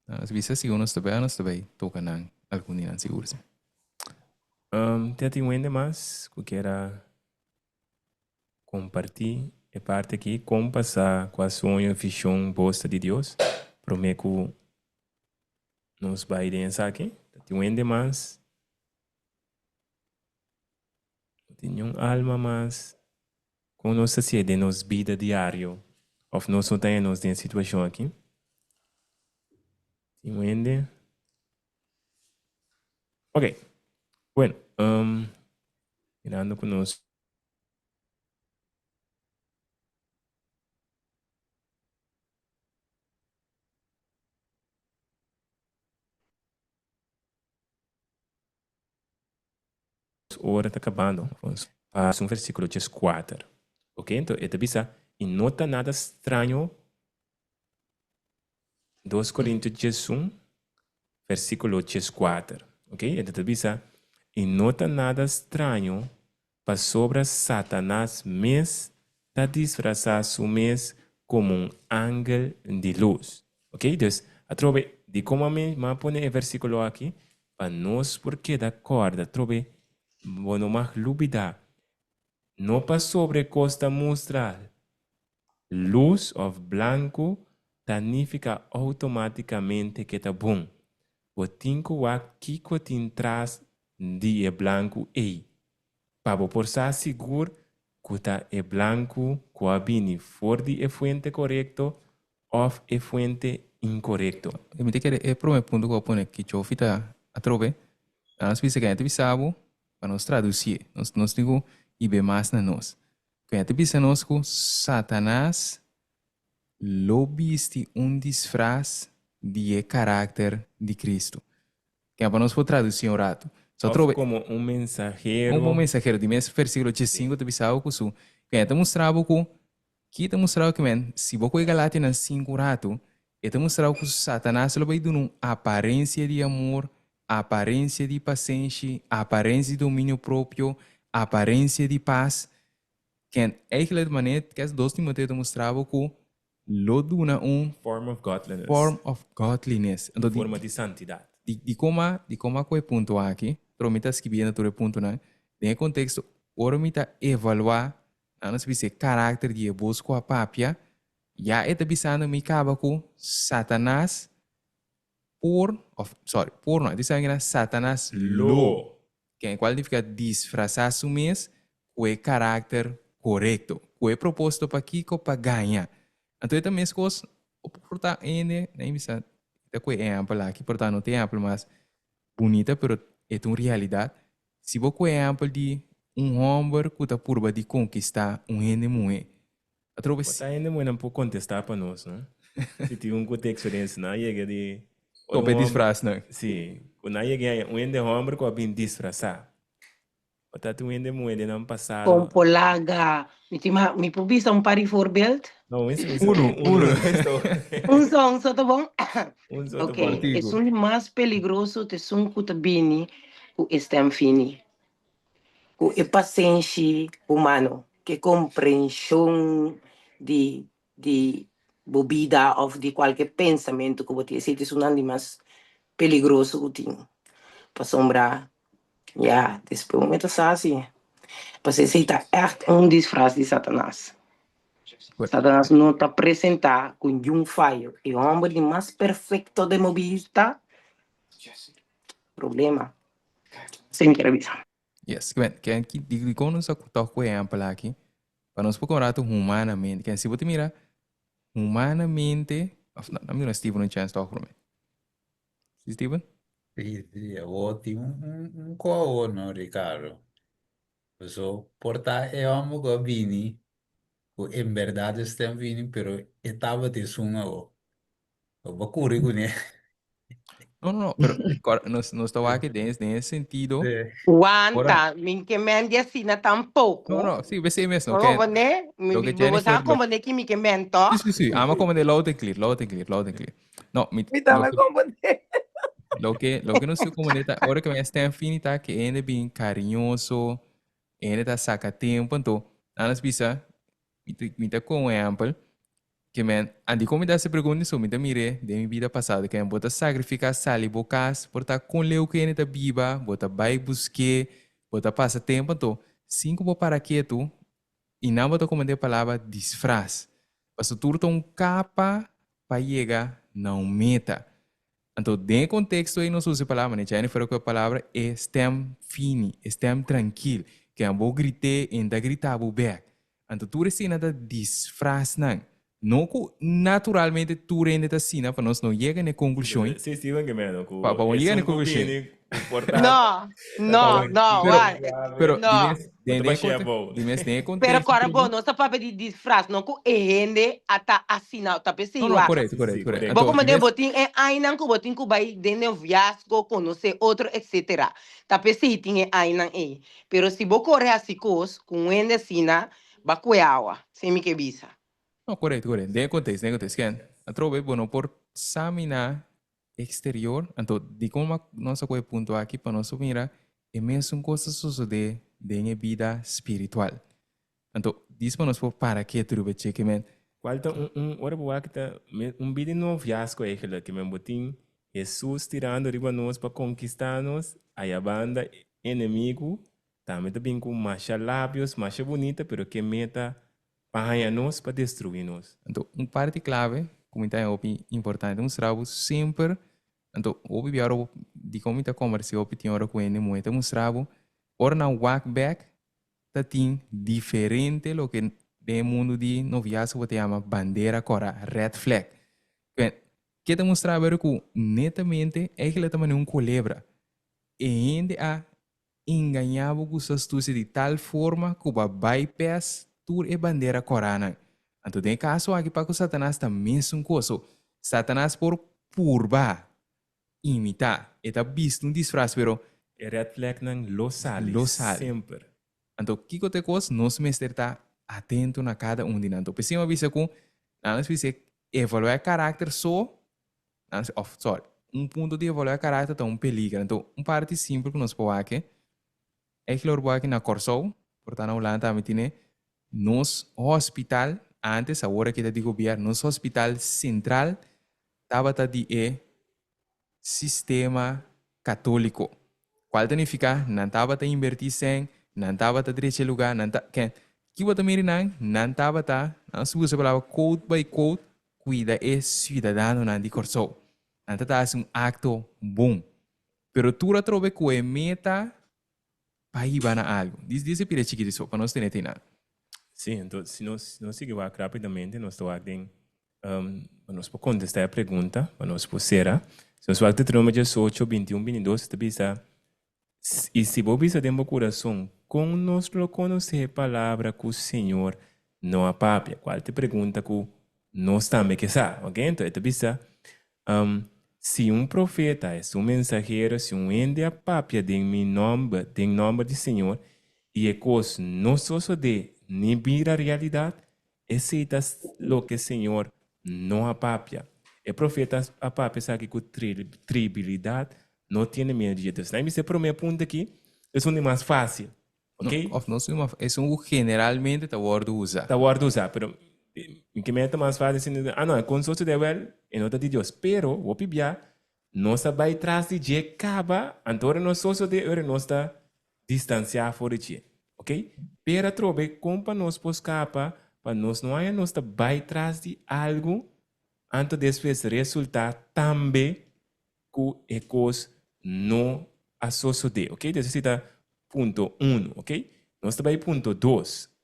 As visas siguro nos tabay, toca nang algum dia seguro. Tem ainda mais que eu quero compartilhar a parte aqui, como passar com a sonho, visão, bosta de Deus. Prometo nos vai pensar aqui. Tem ainda mais. Tem alma mais com nossa sede, nossa vida diária. Ou nós não temos em situação aqui. Tem ainda. Ok. Bueno, mirando con nosotros. Hora está acabando. Vamos para um versículo 4. Ok? Então, ele diz, e nota nada estranho. 2 Coríntios 1, versículo 4. Ok? Ele diz, e nota nada estranho para sobre Satanás mesmo está disfarçar su mes como um ángel de luz. Ok? Então, a trove de como me pone o versículo aqui, para nós porque da corda, trove, bueno, más lúbida, no para sobre costa mostrar luz ou blanco, significa automaticamente que está bom. O tinco aqui que tem traz de blanco e para por estar seguro que está blanco que abini for de fuente correcto ou fuente incorrecto. Eu me digo que é pro meu ponto que eu ponho que eu fita a trove, nós pensamos que a gente pensava para nos traduzir, nós digo e bem mais na nós. Que a gente pensa nós que Satanás lobiste disfraz de caráter de Cristo. Que é para nós for traduzir um rato. Só trove como um mensageiro. Um mensageiro de mesmo versículo 5 de pensava que isso. Que a gente mostrava que se você Galatia na 5 rato, ele mostrava que Satanás lo vai dando uma aparência de amor, aparência de paciência, aparência de domínio próprio, aparência de paz. Que é aquela maneira que as 2 Timoteo mostrava que lo duna form of godliness. Então, forma de santidade. De como é ponto aqui, prometa escrever na tua ponto na, em contexto, ora mita evaluar, nós vise caráter de busco a papia, já é tabisando me acaba com Satanás não, diz que Satanás lo, que é qualifica disfrazar su mês com o caráter correto, com o propósito para aqui para ganhar. Então, também as coisas, portanto, ainda, nem me sabe, tá com exemplo aqui, portanto, não tem exemplo mais bonita, pero é uma realidade. Se você com exemplo de homem que está por de conquistar ende mulher, a tropa Mas ainda muito não pode contestar para nós, não? Se tiver um contexto experiência, não chega de... top disfraz, não? Sim, quando chega um ende homem que vai disfrazar. Portanto, um ende mulher não passado. Com polaga. Me pubisa um pari voorbeeld. Não, isso Uno. Só tá bom? Um Ok, partido. é o mais perigoso de um cutabini o estem fini. O é paciência humano, que compreensão de bebida ou de qualquer pensamento que você sente é um mais perigoso que tem. Para sombrar, ja, depois momento assim. Você está echt disfraz de Satanás. Satanás não está apresentar com um falho. E o homem mais perfeito de mobilista, problema. Sem entrevista. Yes, que digo quando só toco com exemplo aqui, para nós procurar humanamente, que se você mira humanamente, não me Steven não chance toco para mim. Steven? Sì, ótimo. Qual no, Ricardo? So, porta é amo go vini, o em verdade estem vini, pero etava de sunga o bakuri gune. Não, pero nós estamos aqui nesse sentido. Wanta, min que mende assina tampouco. Não, sim, vai ser mesmo. Como né? Lo que Me Jennifer, botar como né que me que mento. sí, ama como de loud and clear, loud and clear, loud and clear. No, Me tama como de. lo que no se comunica, ahora que me está infinita, que ele é bem carinhoso, ele tá saca tempo, então, anas bisa, me tá com um exemplo, que man, andi como dá essa pergunta, so me tá mire de minha vida passada, que eu bota sacrificar sali bocas, por tá com leu que ele tá biba, bota vai busque, bota passa tempo, então, cinco bo para quieto, e não bota como de palavra disfraz. Mas o turno um capa para chegar não meta. Então, dentro do contexto aí não se usa a palavra, né? Já foi a palavra estem fini, estem tranquilo, que é um bom grite e ainda gritar o back. Então, tu assim nada disfraz não. Não que naturalmente tu ainda assim, para nós não chega na conclusão. Sim, Steven que menos. Para não chegar na conclusão. Não, vai. Pero, Não. dime contexto. Pero agora, bom, não está para de disfraz, não que ele ata assina, tá pensando. Não, correto. Bom, como de botin é ainda que botin que vai dentro viasco, conhecer outro, etc. Tá pensando tinha ainda aí. Pero se você correr assim com ele assina, vai cuiar, sem me que bisa. Não, correto. Dentro contexto, que a trove bueno por examinar exterior, então de como nossa coisa ponto aqui para nós mira é mesmo coisa suceder de vida espiritual. Então diz para nós para que tu vai checar qual tá ora boa que tá vídeo no fiasco é que me botin Jesus tirando riba nós para conquistar-nos, aí a banda inimigo também tá bem com marcha lábios, marcha bonita, pero que meta para nós para destruir nós. Então parte clave, como está importante, mostrava sempre. Então, o biaro de como está conversando, opinião ora com ele muito mostrava, ora na walk back, tá tem diferente lo que de mundo de noviazgo que chama bandeira cora, red flag. Que te mostrava era que netamente é que ele também um culebra. E ainda a enganava com essas coisas de tal forma que vai bypass tudo é bandeira corana. Então, tem caso aqui para que Satanás também é um coisa. Satanás por purba imitar. Eta visto um disfraz, pero é red flag não lo sale. Sempre. Então, o que te coisa, nós mestre está atento na cada um de nós. Então, pensei uma vez com, nós pensei evaluar caráter só, ponto de evaluar caráter tá um peligro. Então, parte simples que nós podemos aqui, é que nós aqui na Corsou, portanto, na Holanda também tem nos hospital, antes, agora que está de governo, nos hospital central, estava de sistema católico. Qual significa? Não estava a invertir sem, não estava a direito lugar, não estava... Que você mira não estava a... Não se usa a palavra code by code, cuida é cidadão não de Corsou. Não estava a um acto bom. Pero tu a trove que é meta para ir a algo. Diz pira chiquito, para nós ter nada. Sim, então, se nós seguimos rapidamente, nós estamos aqui Nós podemos contestar a pergunta, nós podemos ser. Se nós falamos Deuteronômio 18, 21, 22, te bisa, e se você bisa dentro do coração, com nós conhecer a palavra que o Senhor não apapia, qual te pergunta que nós também que sabe, ok? Então, te bisa, se profeta é mensageiro, se ende apapia em nome do Senhor, e é coisa não só de nem vir a realidade, esse é o que o Senhor não apapia. O profeta apapia sabe que tribilidade não tem medo de Deus. Mas o primeiro ponto aqui é o mais fácil, ok? É generalmente está word usa. Está word usa, pero o que é mais fácil é não, é consórcio de well, é nota de Deus. Pero, o pibia, nós vai atrás de je caba, antora nós só de hora nós está distanciar fora de je, ok? Pero trobe compa nós pos capa, para nós não é nós está vai atrás de algo, antes depois resultar também que é coisa não associo de, ok? Necessita ponto 1, ok? Nós também ponto 2.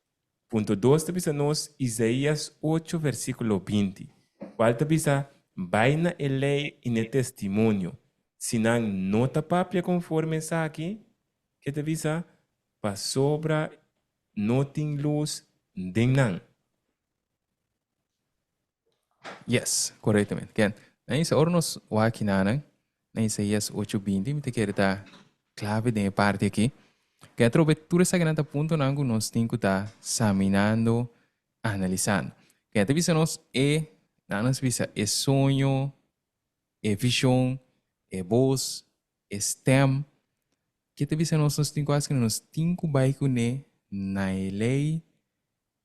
Ponto 2 também nós Isaías 8, versículo 20. Qual também vai na lei e no testemunho. Se não está papia conforme está aqui, que também para sobra não tem luz de não. Yes, corretamente. Ken, nessa hora nós aqui na Isaías 8:20, me te quero dar clave de parte aqui. Que trobe tudo essa grande ponto nango nós temos que estar examinando, analisando. Que até visa nós nós visa sonho, visão, voz, stem. Que até visa nós temos que nós temos que baixar na lei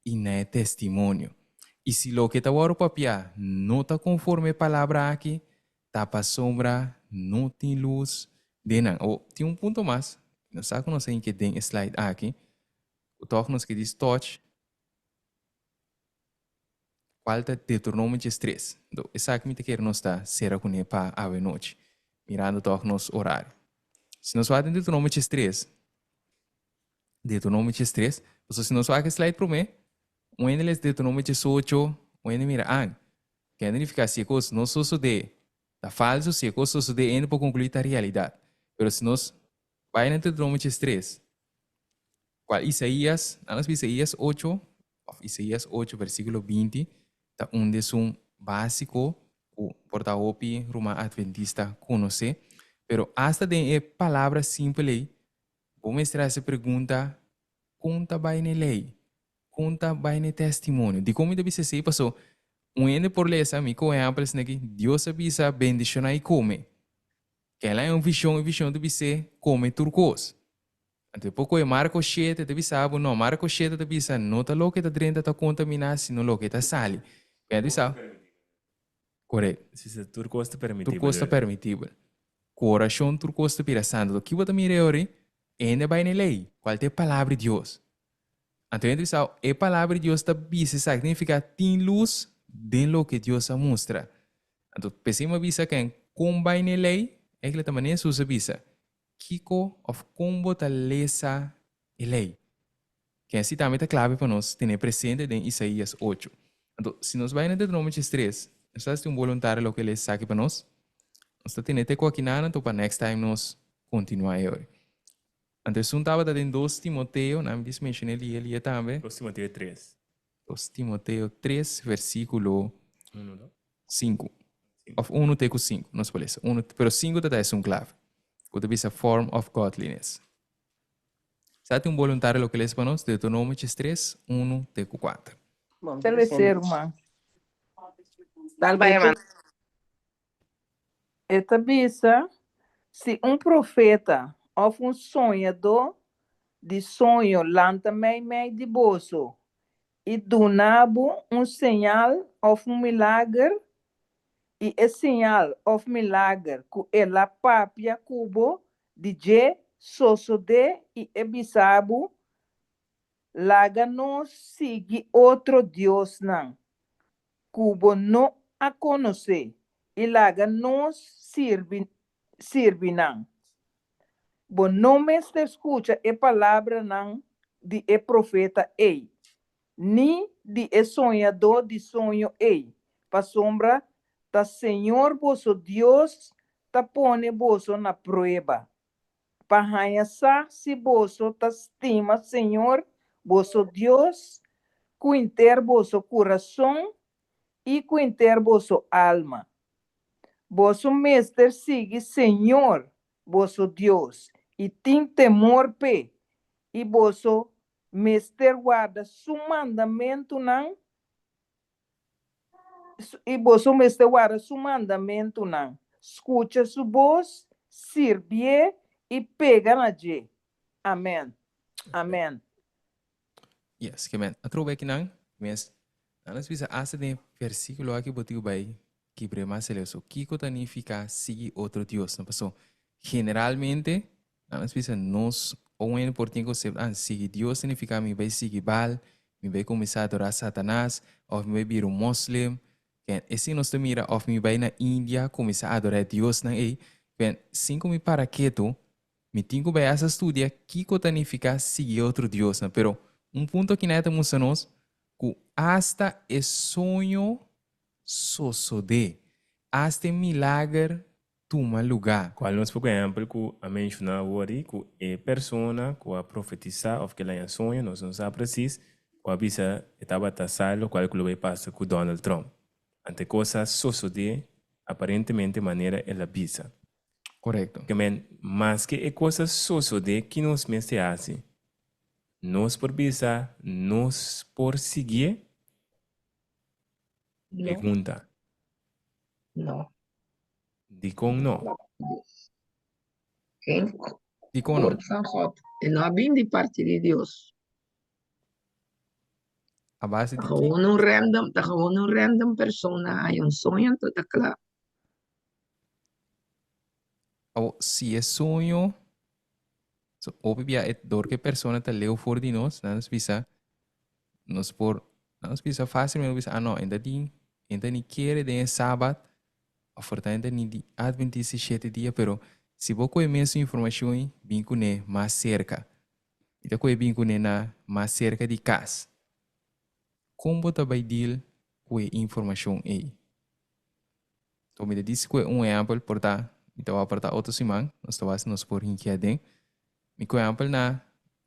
e na testemunho. E se lo que está agora papia não está conforme a palavra aqui, está para sombra, não tem luz, de não. Ou tem ponto mais. Nós sabemos que tem slide aqui. O toque nos que diz touch. Falta Deuteronômio 3. Então, exatamente que nós está será com para a noite. Mirando o toque nos horário. Se nós falamos Deuteronômio 3. Deuteronômio 3. Então, se nós falamos slide para mim, deles Deuteronômio 18, mira, que significa se coisa não só de da falso, se coisa só de ainda para concluir a realidade. Mas se nós vai na Deuteronômio 3, qual Isaías 8, versículo 20, está onde é básico o porta-opi Roma Adventista conhece, pero hasta de palavra simples, vou mostrar essa pergunta, conta vai na lei, conta vai no testemunho. De como deve ser, passou, ende por lesa, me com exemplos, que Deus avisa, bendicionar e come. Que ela é uma visão deve ser come turcos. Então, pouco é Marcos 7, deve saber, não, Marcos 7 deve saber, não está louco, está dentro, está contaminado, sino louco, está sali. É deve saber. Correto. Se turcos está permitido. Turcos está permitido. Coração turcos está pirasando. O que você mira agora, ainda vai na lei. Qual é a palavra de Deus? Então, deve saber, a palavra de Deus está bisa, significa tem luz dentro do que Deus mostra. Então, pessoa bisa que como vai na lei, é que também se usa bisa. Kiko of como ta lesa a lei. Que assim também está clave para nós ter presente em Isaías 8. Então, se nós vamos na Deuteronômio 3, nós temos um voluntário que ele sabe para nós. Nós temos que aqui nada, então para next time nós continuar aí. Então, se estava em 2 Timoteo, não me mencionei ele também. 2 Timoteo 3. 2 Timoteo 3, versículo 5. Of 1 teco 5, não se pode ser. Pero 5 está é clave. Could be a form of godliness. Sabe um voluntário que lê para nós? Deuteronômio 3, 1, teco 4. Deve ser, irmã. Dá-lhe, irmã. Esta bisa, se profeta ou sonhador de sonho lanta meio de bolso e do nabo sinal ou milagre e esse sinal ou milagre que ela papia cubo de je soso de e ebisabo laga não sigue outro Deus não cubo não a conhecer e laga não sirve não. Bom, não me escuta a palavra não de profeta ei, nem de sonhador de sonho ei. pa sombra, ta Senhor vosso Deus ta pone vosso na prueba. Pa ranhar se vosso ta estima Senhor vosso Deus, com inteiro vosso coração e com inteiro vosso alma. Vosso mestre sigue Senhor vosso Deus e tem temor pe, e vosso mestre guarda su mandamento não, e vosso mestre guarda su mandamento não. Escuta su voz, sirve e pega na je. Amém. Amém. Yes, kemen. Atrobe kinang, mes. Anas bisa asa de versículo aqui botiu bai que brema seleso. Kiko tanifica sigue outro Dios, não passou. Generalmente, anas bisa nos ou um por tingo se sigue Dios significa mi vai seguir Baal, mi vai começar a adorar Satanás, ou mi vai vir um muslim. Esse nós te mira, ou mi vai na Índia começar a adorar Dios na ei. Cinco mi para quieto, mi tingo vai essa estudia Kiko tanifica sigue outro Dios, não, pero ponto que neta mostramos que hasta é sonho sucede, hasta milagre toma lugar. Qual nós por exemplo que a mencionar agora que é persona que a profetizar ou que ela é sonho, nós não sabemos preciso, que a bisa estava tassado, qual que vai passar com Donald Trump. Ante coisas sucede aparentemente maneira ela bisa. Correto. Que mas que é coisas sucede que nós mestre assim. Nós por bisa, nós por seguir, No, pergunta. no. De com não. Quem Dico no, woord van God. En nou ben die parte de Deus. a base de que, Gewoon een random persona hay un sonho tot a klaar. se é sonho, so, obvia é dor que persona te leu for de nós, nós bisa facilmente bisa, não, ainda nem quer de sábado, a forta ainda nem de adventista 7 dias, pero se você conhece informação, bem com mais cerca, e depois bem com na mais cerca de casa, como você vai deal com a informação aí? Então, me disse que exemplo, porta, então porta outro semana, nós estamos nos por inquiedem, me exemplo na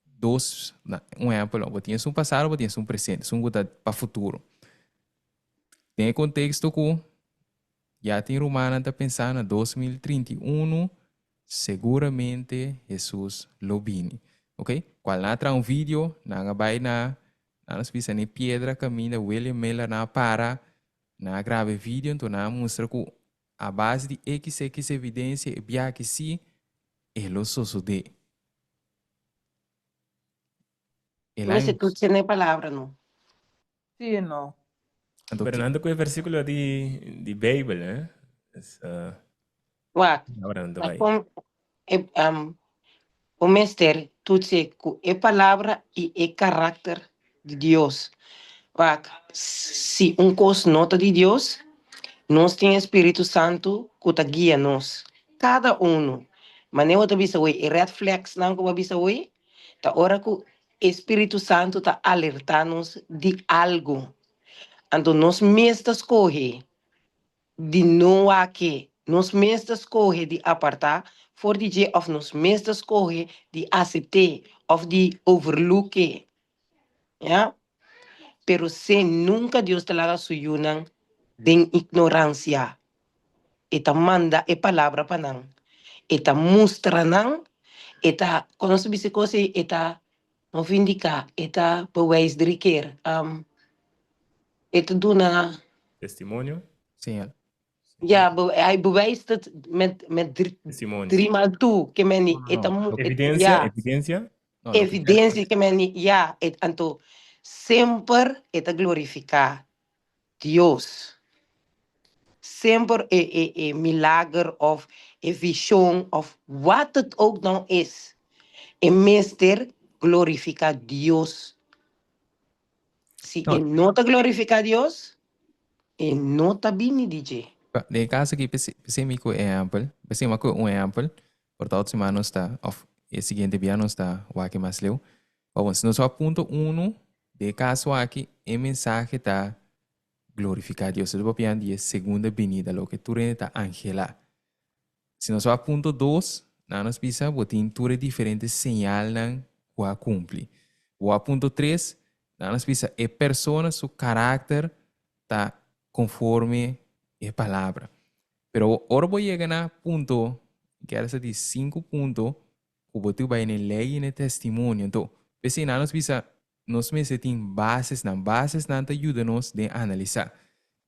dois, exemplo, você tem um passado, você tem um presente, um para o futuro. Tem contexto que já tem Romana está pensando em 2031, seguramente Jesus lo vini. Ok? Qual na um vídeo, na vai na nós bisa ni pedra caminha, William Miller na para, na grave vídeo, então na mostra que a base de X evidência é bia que sim, é lo sucede. Mas se tu tiene palavra, não. Sim, não. Fernando com o versículo de Bíblia, né? Wat? Agora não vai. O mestre, tu sei que é palavra e é caráter de Deus. Wat? Se coisa nota de Deus, nós temos Espírito Santo que te guia nós. Cada Mas eu te bisa oi, red flags não que bisa oi, ta hora que Espírito Santo tá alertar-nos de algo. Então nós mesmos escolhe de não aqui, nós mesmos escolhe de apartar, for de dia of nós mesmos escolhe de aceitar of de overlook, ja? Pero se nunca Deus te laga suyunan de ignorância, eta manda e palavra para não, eta mostra não, eta quando se diz coisa eta não vindica, eta bewijs 3 keer, eta doen Testemunho. Sim, ja, hij bewijst het met Testemunho. 3 maal toe, que men niet, eta Evidência, ja, evidência. no, evidência que men niet, ja, então sempre eta glorificar Deus. Sempre milagre of visão of wat het ook nou is. Meester glorifica Deus. Se No. não te glorifica Deus, não está bem, DJ. de caso que pensei me com exemplo, pensei me com exemplo, portanto se não está, of o seguinte dia não está, o que mais leu. Bom, se nós só ponto 1, de caso aqui, a mensagem está glorificar a Dios. Eso papian die segunda venida, lo que tú está angela. Si nos va a punto 2, nos pisa, botín ture diferentes señal nan a cumplir. O a punto 3, nos pisa, persona, su carácter está conforme a palabra. Pero ahora voy a llegar a punto, que era de 5 puntos, que tú vas a lei e testemunho. Então, pensei, nos pisa, nos meses tem bases te ayuda-nos de analisar.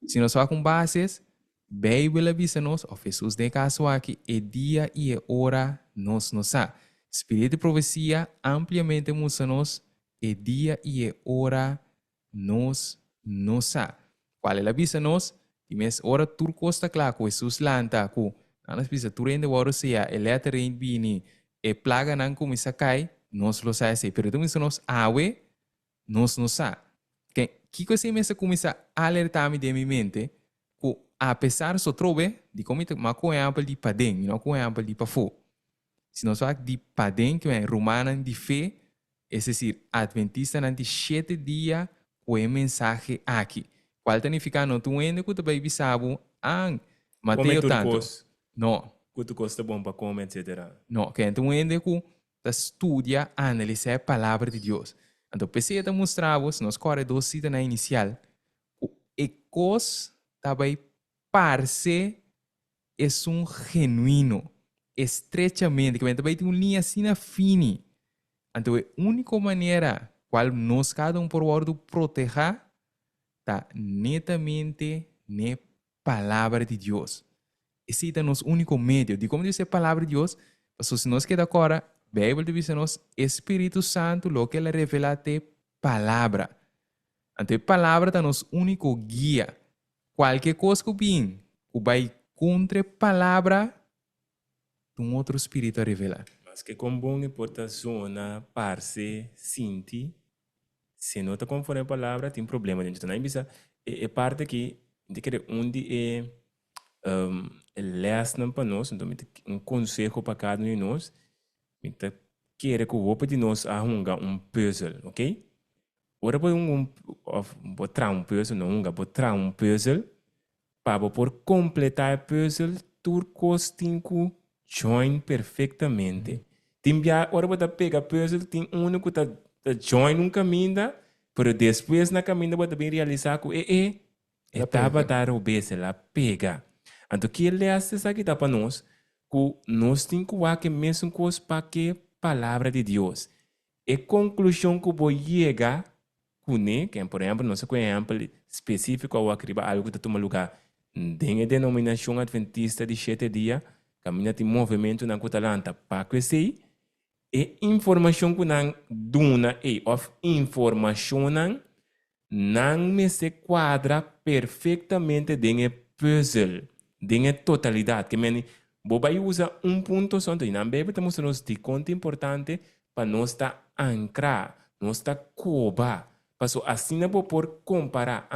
Se nós vamos com bases, Bíblia avisa-nos, ou Jesus de caso aqui, é dia e hora nos sabe. Espírito de profecia ampliamente mostra-nos, é dia e hora nos sabe. Qual é a avisa-nos? E mes hora turco está claro, Jesus lanta, que nós pisa, tu rende hora seja, ele é terreno bini, e plaga não começa a cair, nós lo sabe, pero tu nos awe, nós não sabe. Que coisa mesmo começa a alertar-me de minha mente, que apesar de trobe, de como mas com exemplo de padem, não com exemplo de pafo. Se nós falamos de padem, que é romana de fé, é decir, adventista de 7 dias, com a mensagem aqui. Qual significa não tu ende que tu vai bisabo ang Mateus tanto. Não. Que tu gosta bom para comer, etc. Não, que tu ende que tu estudia, analisa a palavra de Deus. Então, pensei a mostrar-vos, nos corredores cita na inicial, o ecos também parece é genuíno, estrechamente, que também tem uma linha assim fina. Então, a única maneira qual nós cada por ordem proteger está netamente na palavra de Deus. Esse é o nosso único meio de como dizer a palavra de Deus. Se nós queda agora, a Bíblia diz-nos Espírito Santo, lo que ele revela a palavra. Então, a palavra é nosso único guia. Qualquer coisa que vem, que vai contra a palavra, um outro Espírito a revelar. Mas que com boa importação na parte sinti, se não está conforme a palavra, tem problema. Então, não é parte que onde é lesson para nós, então um conselho para cada um de nós, então quer que o outro de nós arrunga puzzle, ok? Ora por botar puzzle, não botar puzzle, para por completar o puzzle, turcos tem que join perfeitamente. Timbia, ora por pegar puzzle, tem único que join caminho, pero depois na caminho você bem realizar que etapa da obesa, ela pega. Então, que ele hace isso aqui para nós, que nós temos que mesmo coisa para que palavra de Deus. E conclusão que vou chegar, que por exemplo, não sei qual exemplo específico ou algo que toma lugar dentro da denominação adventista de 7 dias, caminha de movimento na Catalanta, para que sei, e informação que não duna of informação não me se quadra perfeitamente dentro puzzle, dentro totalidade. Que meni, bobai usa ponto só, e na Bíblia temos nos de conta importante para nós estar ancrar, nós estar coba, para assim não vou por comparar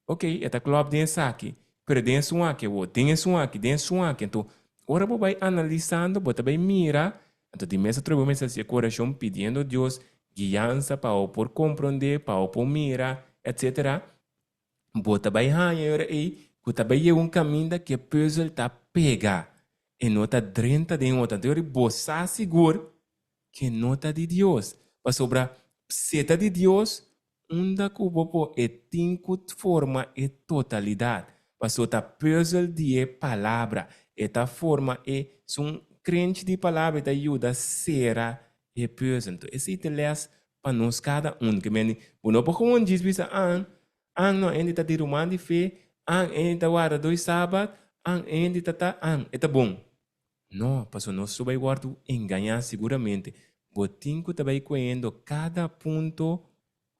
ok, esta club dentro aqui, pero dentro aqui, dentro aqui, então, ora bobai analisando, bobai mira. Então, de mesa trouxe esse coração pedindo a Deus guiança para o por compreender, para o por mirar, etc. Bota bem hanhar aí, que também é caminho que o puzzle está pega e não está dentro de outra. Então, você seguro que não está de Deus. Para sobrar, se está de Deus, onde que o povo é cinco forma e totalidade. Para sobrar, puzzle de palavra, esta forma é crente de palavra te ajuda a ser e puzzle. Então, esse te lês para nós cada que meni, não pode como diz bisa não ainda tá de romano de fé, ainda guarda 2 sábados, ainda tá é bom. Não, passou nós só vai guardar enganar seguramente. Botinho que vai conhecendo cada ponto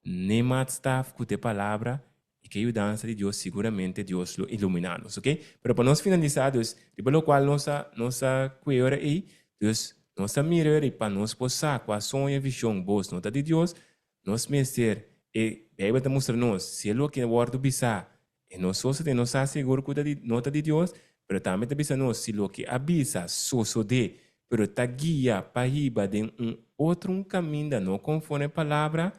nemat staff que te palavra e que ajudança de Deus seguramente Deus lo iluminar-nos, ok? Pero para nós finalizar, Deus, pelo qual nossa coisa aí, Deus, nossa mirada e para nós passar com a sonha e visão boas nota de Deus, nós merecer e aí vai mostrar nós se é o que guardo bisa e nós só se nós asseguro que de nota de Deus, pero também te bisa nós se o que avisa só de, pero ta guia para riba de outro caminho não conforme a palavra.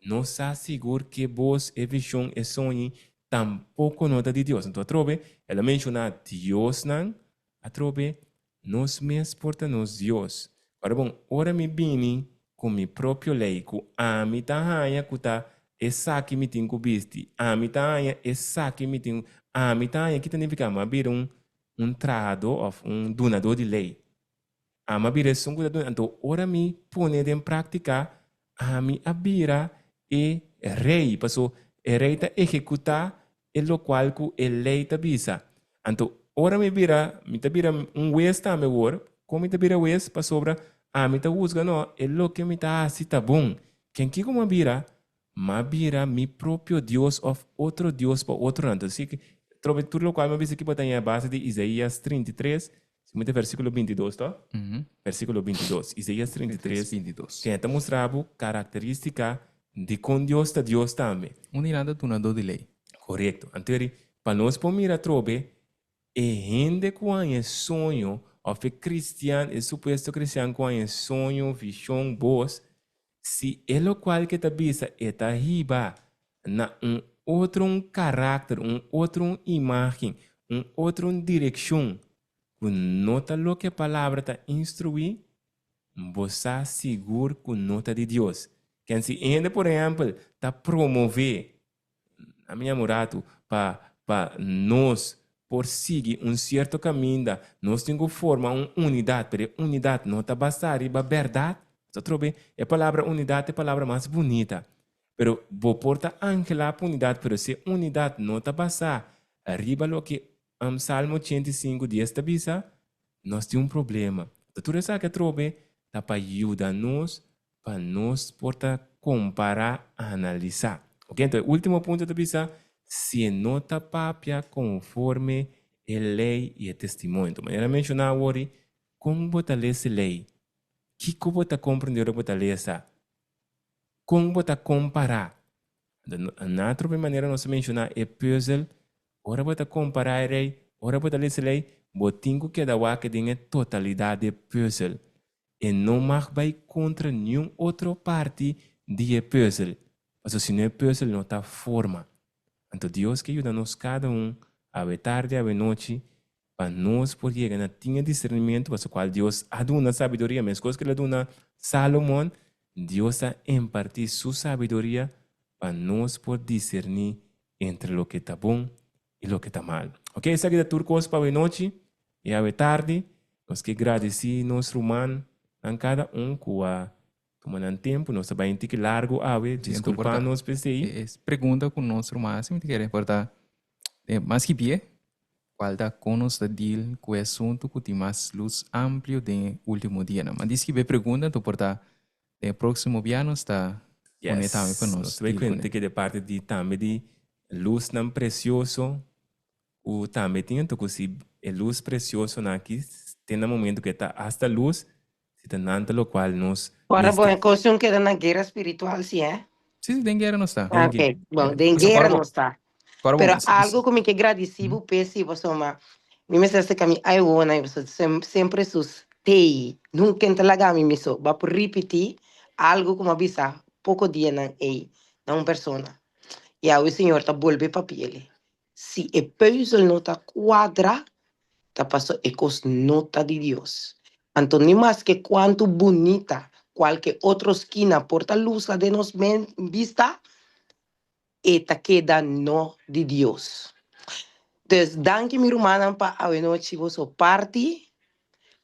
Nós asseguramos que vos e visão e sonho tampoco nota de Dios. Então, atrobe, ela menciona Dios nan, atrobe, nos me exporta nos Dios. Para bom, ora me bini com mi próprio lei, com a mi tahanha, com ta essa que me tem bisti, a mi tahanha, essa que me tem, a mi tahanha, que significa mabir trador ou donador de lei. A mabir é um donador, então, ora me pone em prática, a mi abira e rei, passou, e rei ta executa e lo qual ku e lei ta bisa. Então, ora me bira wes ta me wor, como me bira wes pa sobra, a mi ta usga no, e lo que me ta asi ta bom. Quem que como mabira mi próprio Deus of outro Deus pa outro anto. Assim que, trobe tudo lo qual me bisa aqui botar a base de Isaías 33, muito versículo 22, tá? Versículo 22. Isaías 33, 22. que está mostrando característica de com Deus também. Unirada donador de lei. Correto. Então, para nós pomir trobe, e gente com é sonho, ou é cristiano, é suposto cristiano com é sonho, visão, voz, se é o qual que está bisa, é tá riba na outro caráter, outro imagem, outro direção, que nota lo que a palavra está instruir, você seguro com nota de Deus. Que se ainda, por exemplo, está promover a minha morato para nós por seguir certo caminho, nós temos que formar uma unidade, pero unidade não está bastar, e a verdade, só trobe, a palavra unidade é a palavra mais bonita. Pero vou portar angela para unidade, pero se unidade não está bastar, arriba lo que Salmo 105, 10 está bisa, nós temos problema. Tudo isso que trobe, está para ajudar-nos, para nós portar comparar, analisar. Ok, então, o último ponto da bisa, se nota papia conforme a lei e o testemunho. Então, eu mencionar agora como botar essa lei, que botar compreender botar essa, como botar comparar. Na outra maneira, nós mencionar é puzzle, ora botar comparar a lei, ora botar essa lei, botinho que dá o que tem a totalidade de puzzle. E não mais vai contra nenhum outra parte de puzzle. Mas se não é puzzle, não está forma. Então, Deus que ajuda-nos cada a tarde, a noite, para nós poder chegar a ter discernimento, para o qual Deus aduna sabedoria, mas coisas que ele aduna Salomão, Deus a impartir sua sabedoria para nós poder discernir entre o que está bom e o que está mal. Ok? Essa aqui é a turcos para a noite e a tarde. Nós que agradecer nosso irmão, a cada com a tomando tempo, nós também tem que largo desculpa-nos, PCI. Pergunta com o nosso máximo, que quer importar, mas que pie, qual da conos da deal com o assunto que tem mais luz amplo do último dia. Mas diz que be pergunta, tu porta, o próximo dia nós está conectado com nós. Nós vai contar que de parte de também de luz não precioso, o também tem então que se é luz precioso aqui, tem no momento que está hasta luz, se tem nada lo qual nós Agora, bom, é questão que na guerra espiritual, sim, é? Sim, tem guerra não está. Ok, bom, tem guerra não está. Pero algo como que agradecido, pesi, você uma, me disse que me ai ona, você sempre sus tei, nunca entalaga me miso, va por repetir algo como avisa, pouco dia na persona. E aí o senhor tá volve papel. Se é puzzle nota quadra, tá passou ecos nota de Deus. Então, mais que quanto bonita qualquer outra esquina porta luz de nos vista, eta queda no de Deus. Então, danke mi irmã para a noite você parte,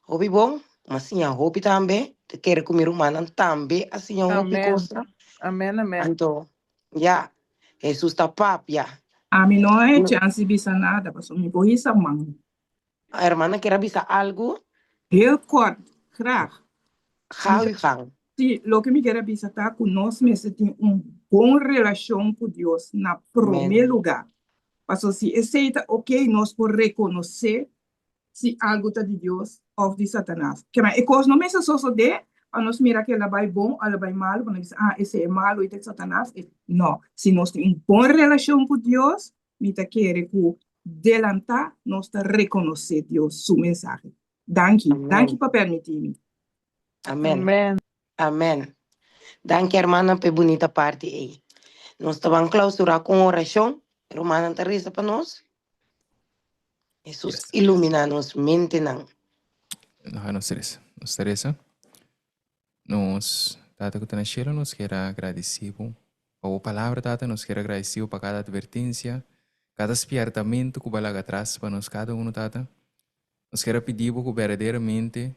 hobby bom, mas sim a hobby também, te quero com mi irmã também, assim a hobby coisa. Amém, amém. Então, já, Jesus está papia. A mim não é chance de bisa nada, mas me vou isso mão. A irmã quer avisar algo? Heel kort, graag. Ga u gang. Se o que me quer avisar tá com nós, mas tem boa relação com Deus na primeiro lugar. Mas se aceita, ok, nós podemos reconhecer se algo está de Deus ou de Satanás. Que mas coisa não é só de a nós mirar que ela vai bom, ela vai mal, quando diz esse é malo e é Satanás. Não, se nós temos boa relação com Deus, me tá querer que delantar, nós tá reconhecer Deus sua mensagem. Danke por permitir-me. Amém. Amém. Amém. Danke, irmã, por bonita parte aí. Nós estamos clausurar com oração Romana Teresa para nós. Jesus Yes. ilumina nos mente não. Nos Teresa. Nos, Tata, que está na Sheila, nos quer agradecido. A palavra, Tata, nos quer agradecido para cada advertência, cada despertamento que vai lá atrás para nós, cada um, Tata. Nos quer pedir que verdadeiramente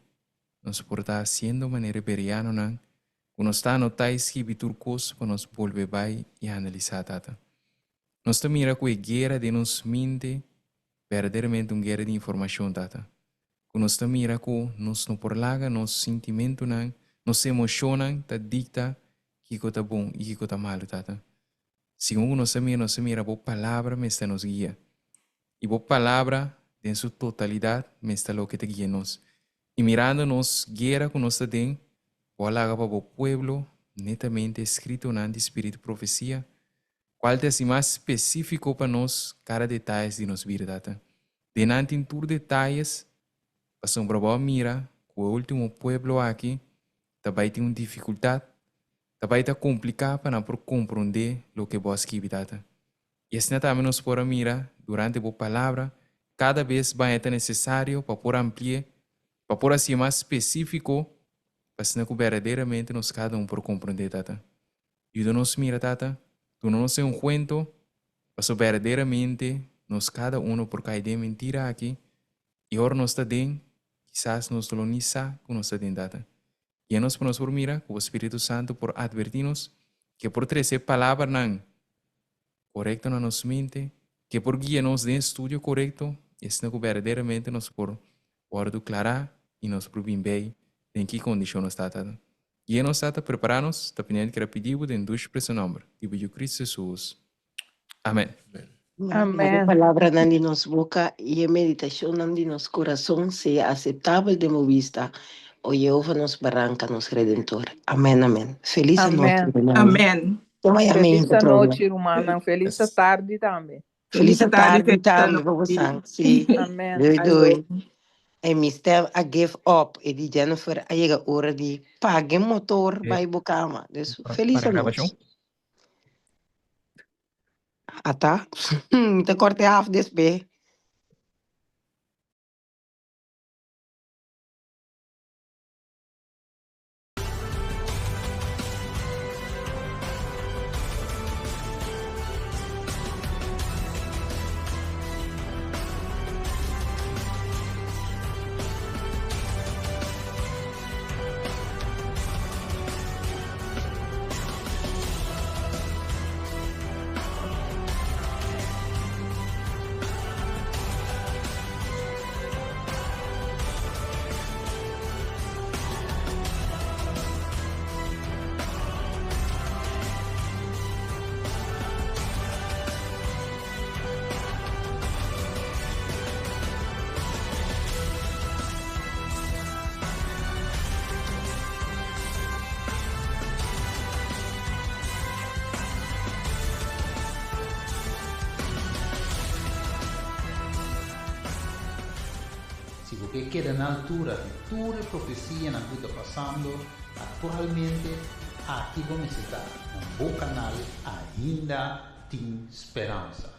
nos portar haciendo maneira beriano, não? Que nos está no tais que biturcos para nos volver vai e analisar, Tata. Nós também mira que a guerra de nos mente, verdadeiramente uma guerra de informação, Tata. Que nós também mira que nos não porlaga, nos sentimento, não? Nos emocionam, tá dicta que está bom e que está malo, Tata. Segundo nós mira a palavra me está nos guia. E a palavra, em sua totalidade, me está lo que te guia nos. E mirando nos guerra que nós temos, o alaga para o povo, netamente escrito na espírito profecia, qual é assim mais específico para nós, cada detalhe de nos vida, Tata. Denante em todos detalhes, para sombra mira, que o último povo aqui, também tem uma dificuldade, também está complicado para não compreender o que vos escreve, Tata. E assim também nos pode mirar, durante a palavra, cada vez vai ser necessário para por ampliar, para por assim mais específico, para que verdadeiramente nos cada um por compreender, Tata. E nos mira, Tata, tu não nos é um cuento, para verdadeiramente nos cada um por cair de mentira aqui, e ora nos está dentro, quizás nos lo nisa que nos está dentro, Tata. E nos por nos por mira, o Espírito Santo por advertir-nos, que por trazer palavra não correcta na nossa mente, que por guiar-nos de estudo correto, e assim que verdadeiramente nos por declarar e nos por bem em que condição nos está, Tata. E nós está preparando-nos, está pedindo que pedido de induz para seu nome, de Cristo Jesus. Amém. Amém. A palavra não de nos boca e a meditação não de nos coração seja aceitável de mo vista, o Jeová nos barranca, nos redentor. Amém, amém. Feliz Amém. noite, irmão. Amém. Amém, Feliz amém. noite, irmã. Feliz tarde também. Feliz tarde, feliz também, noite. vamos sim. Amém. Doei. E Mr. a give up, e di Jennifer, a chega hora de pagar motor, vai bocama. Dus feliz noite. Ah, tá? Te cortei af despe. Se você queda na altura de toda a profecia na que está passando, atualmente, aqui onde você está, no bom canal, ainda tem esperança.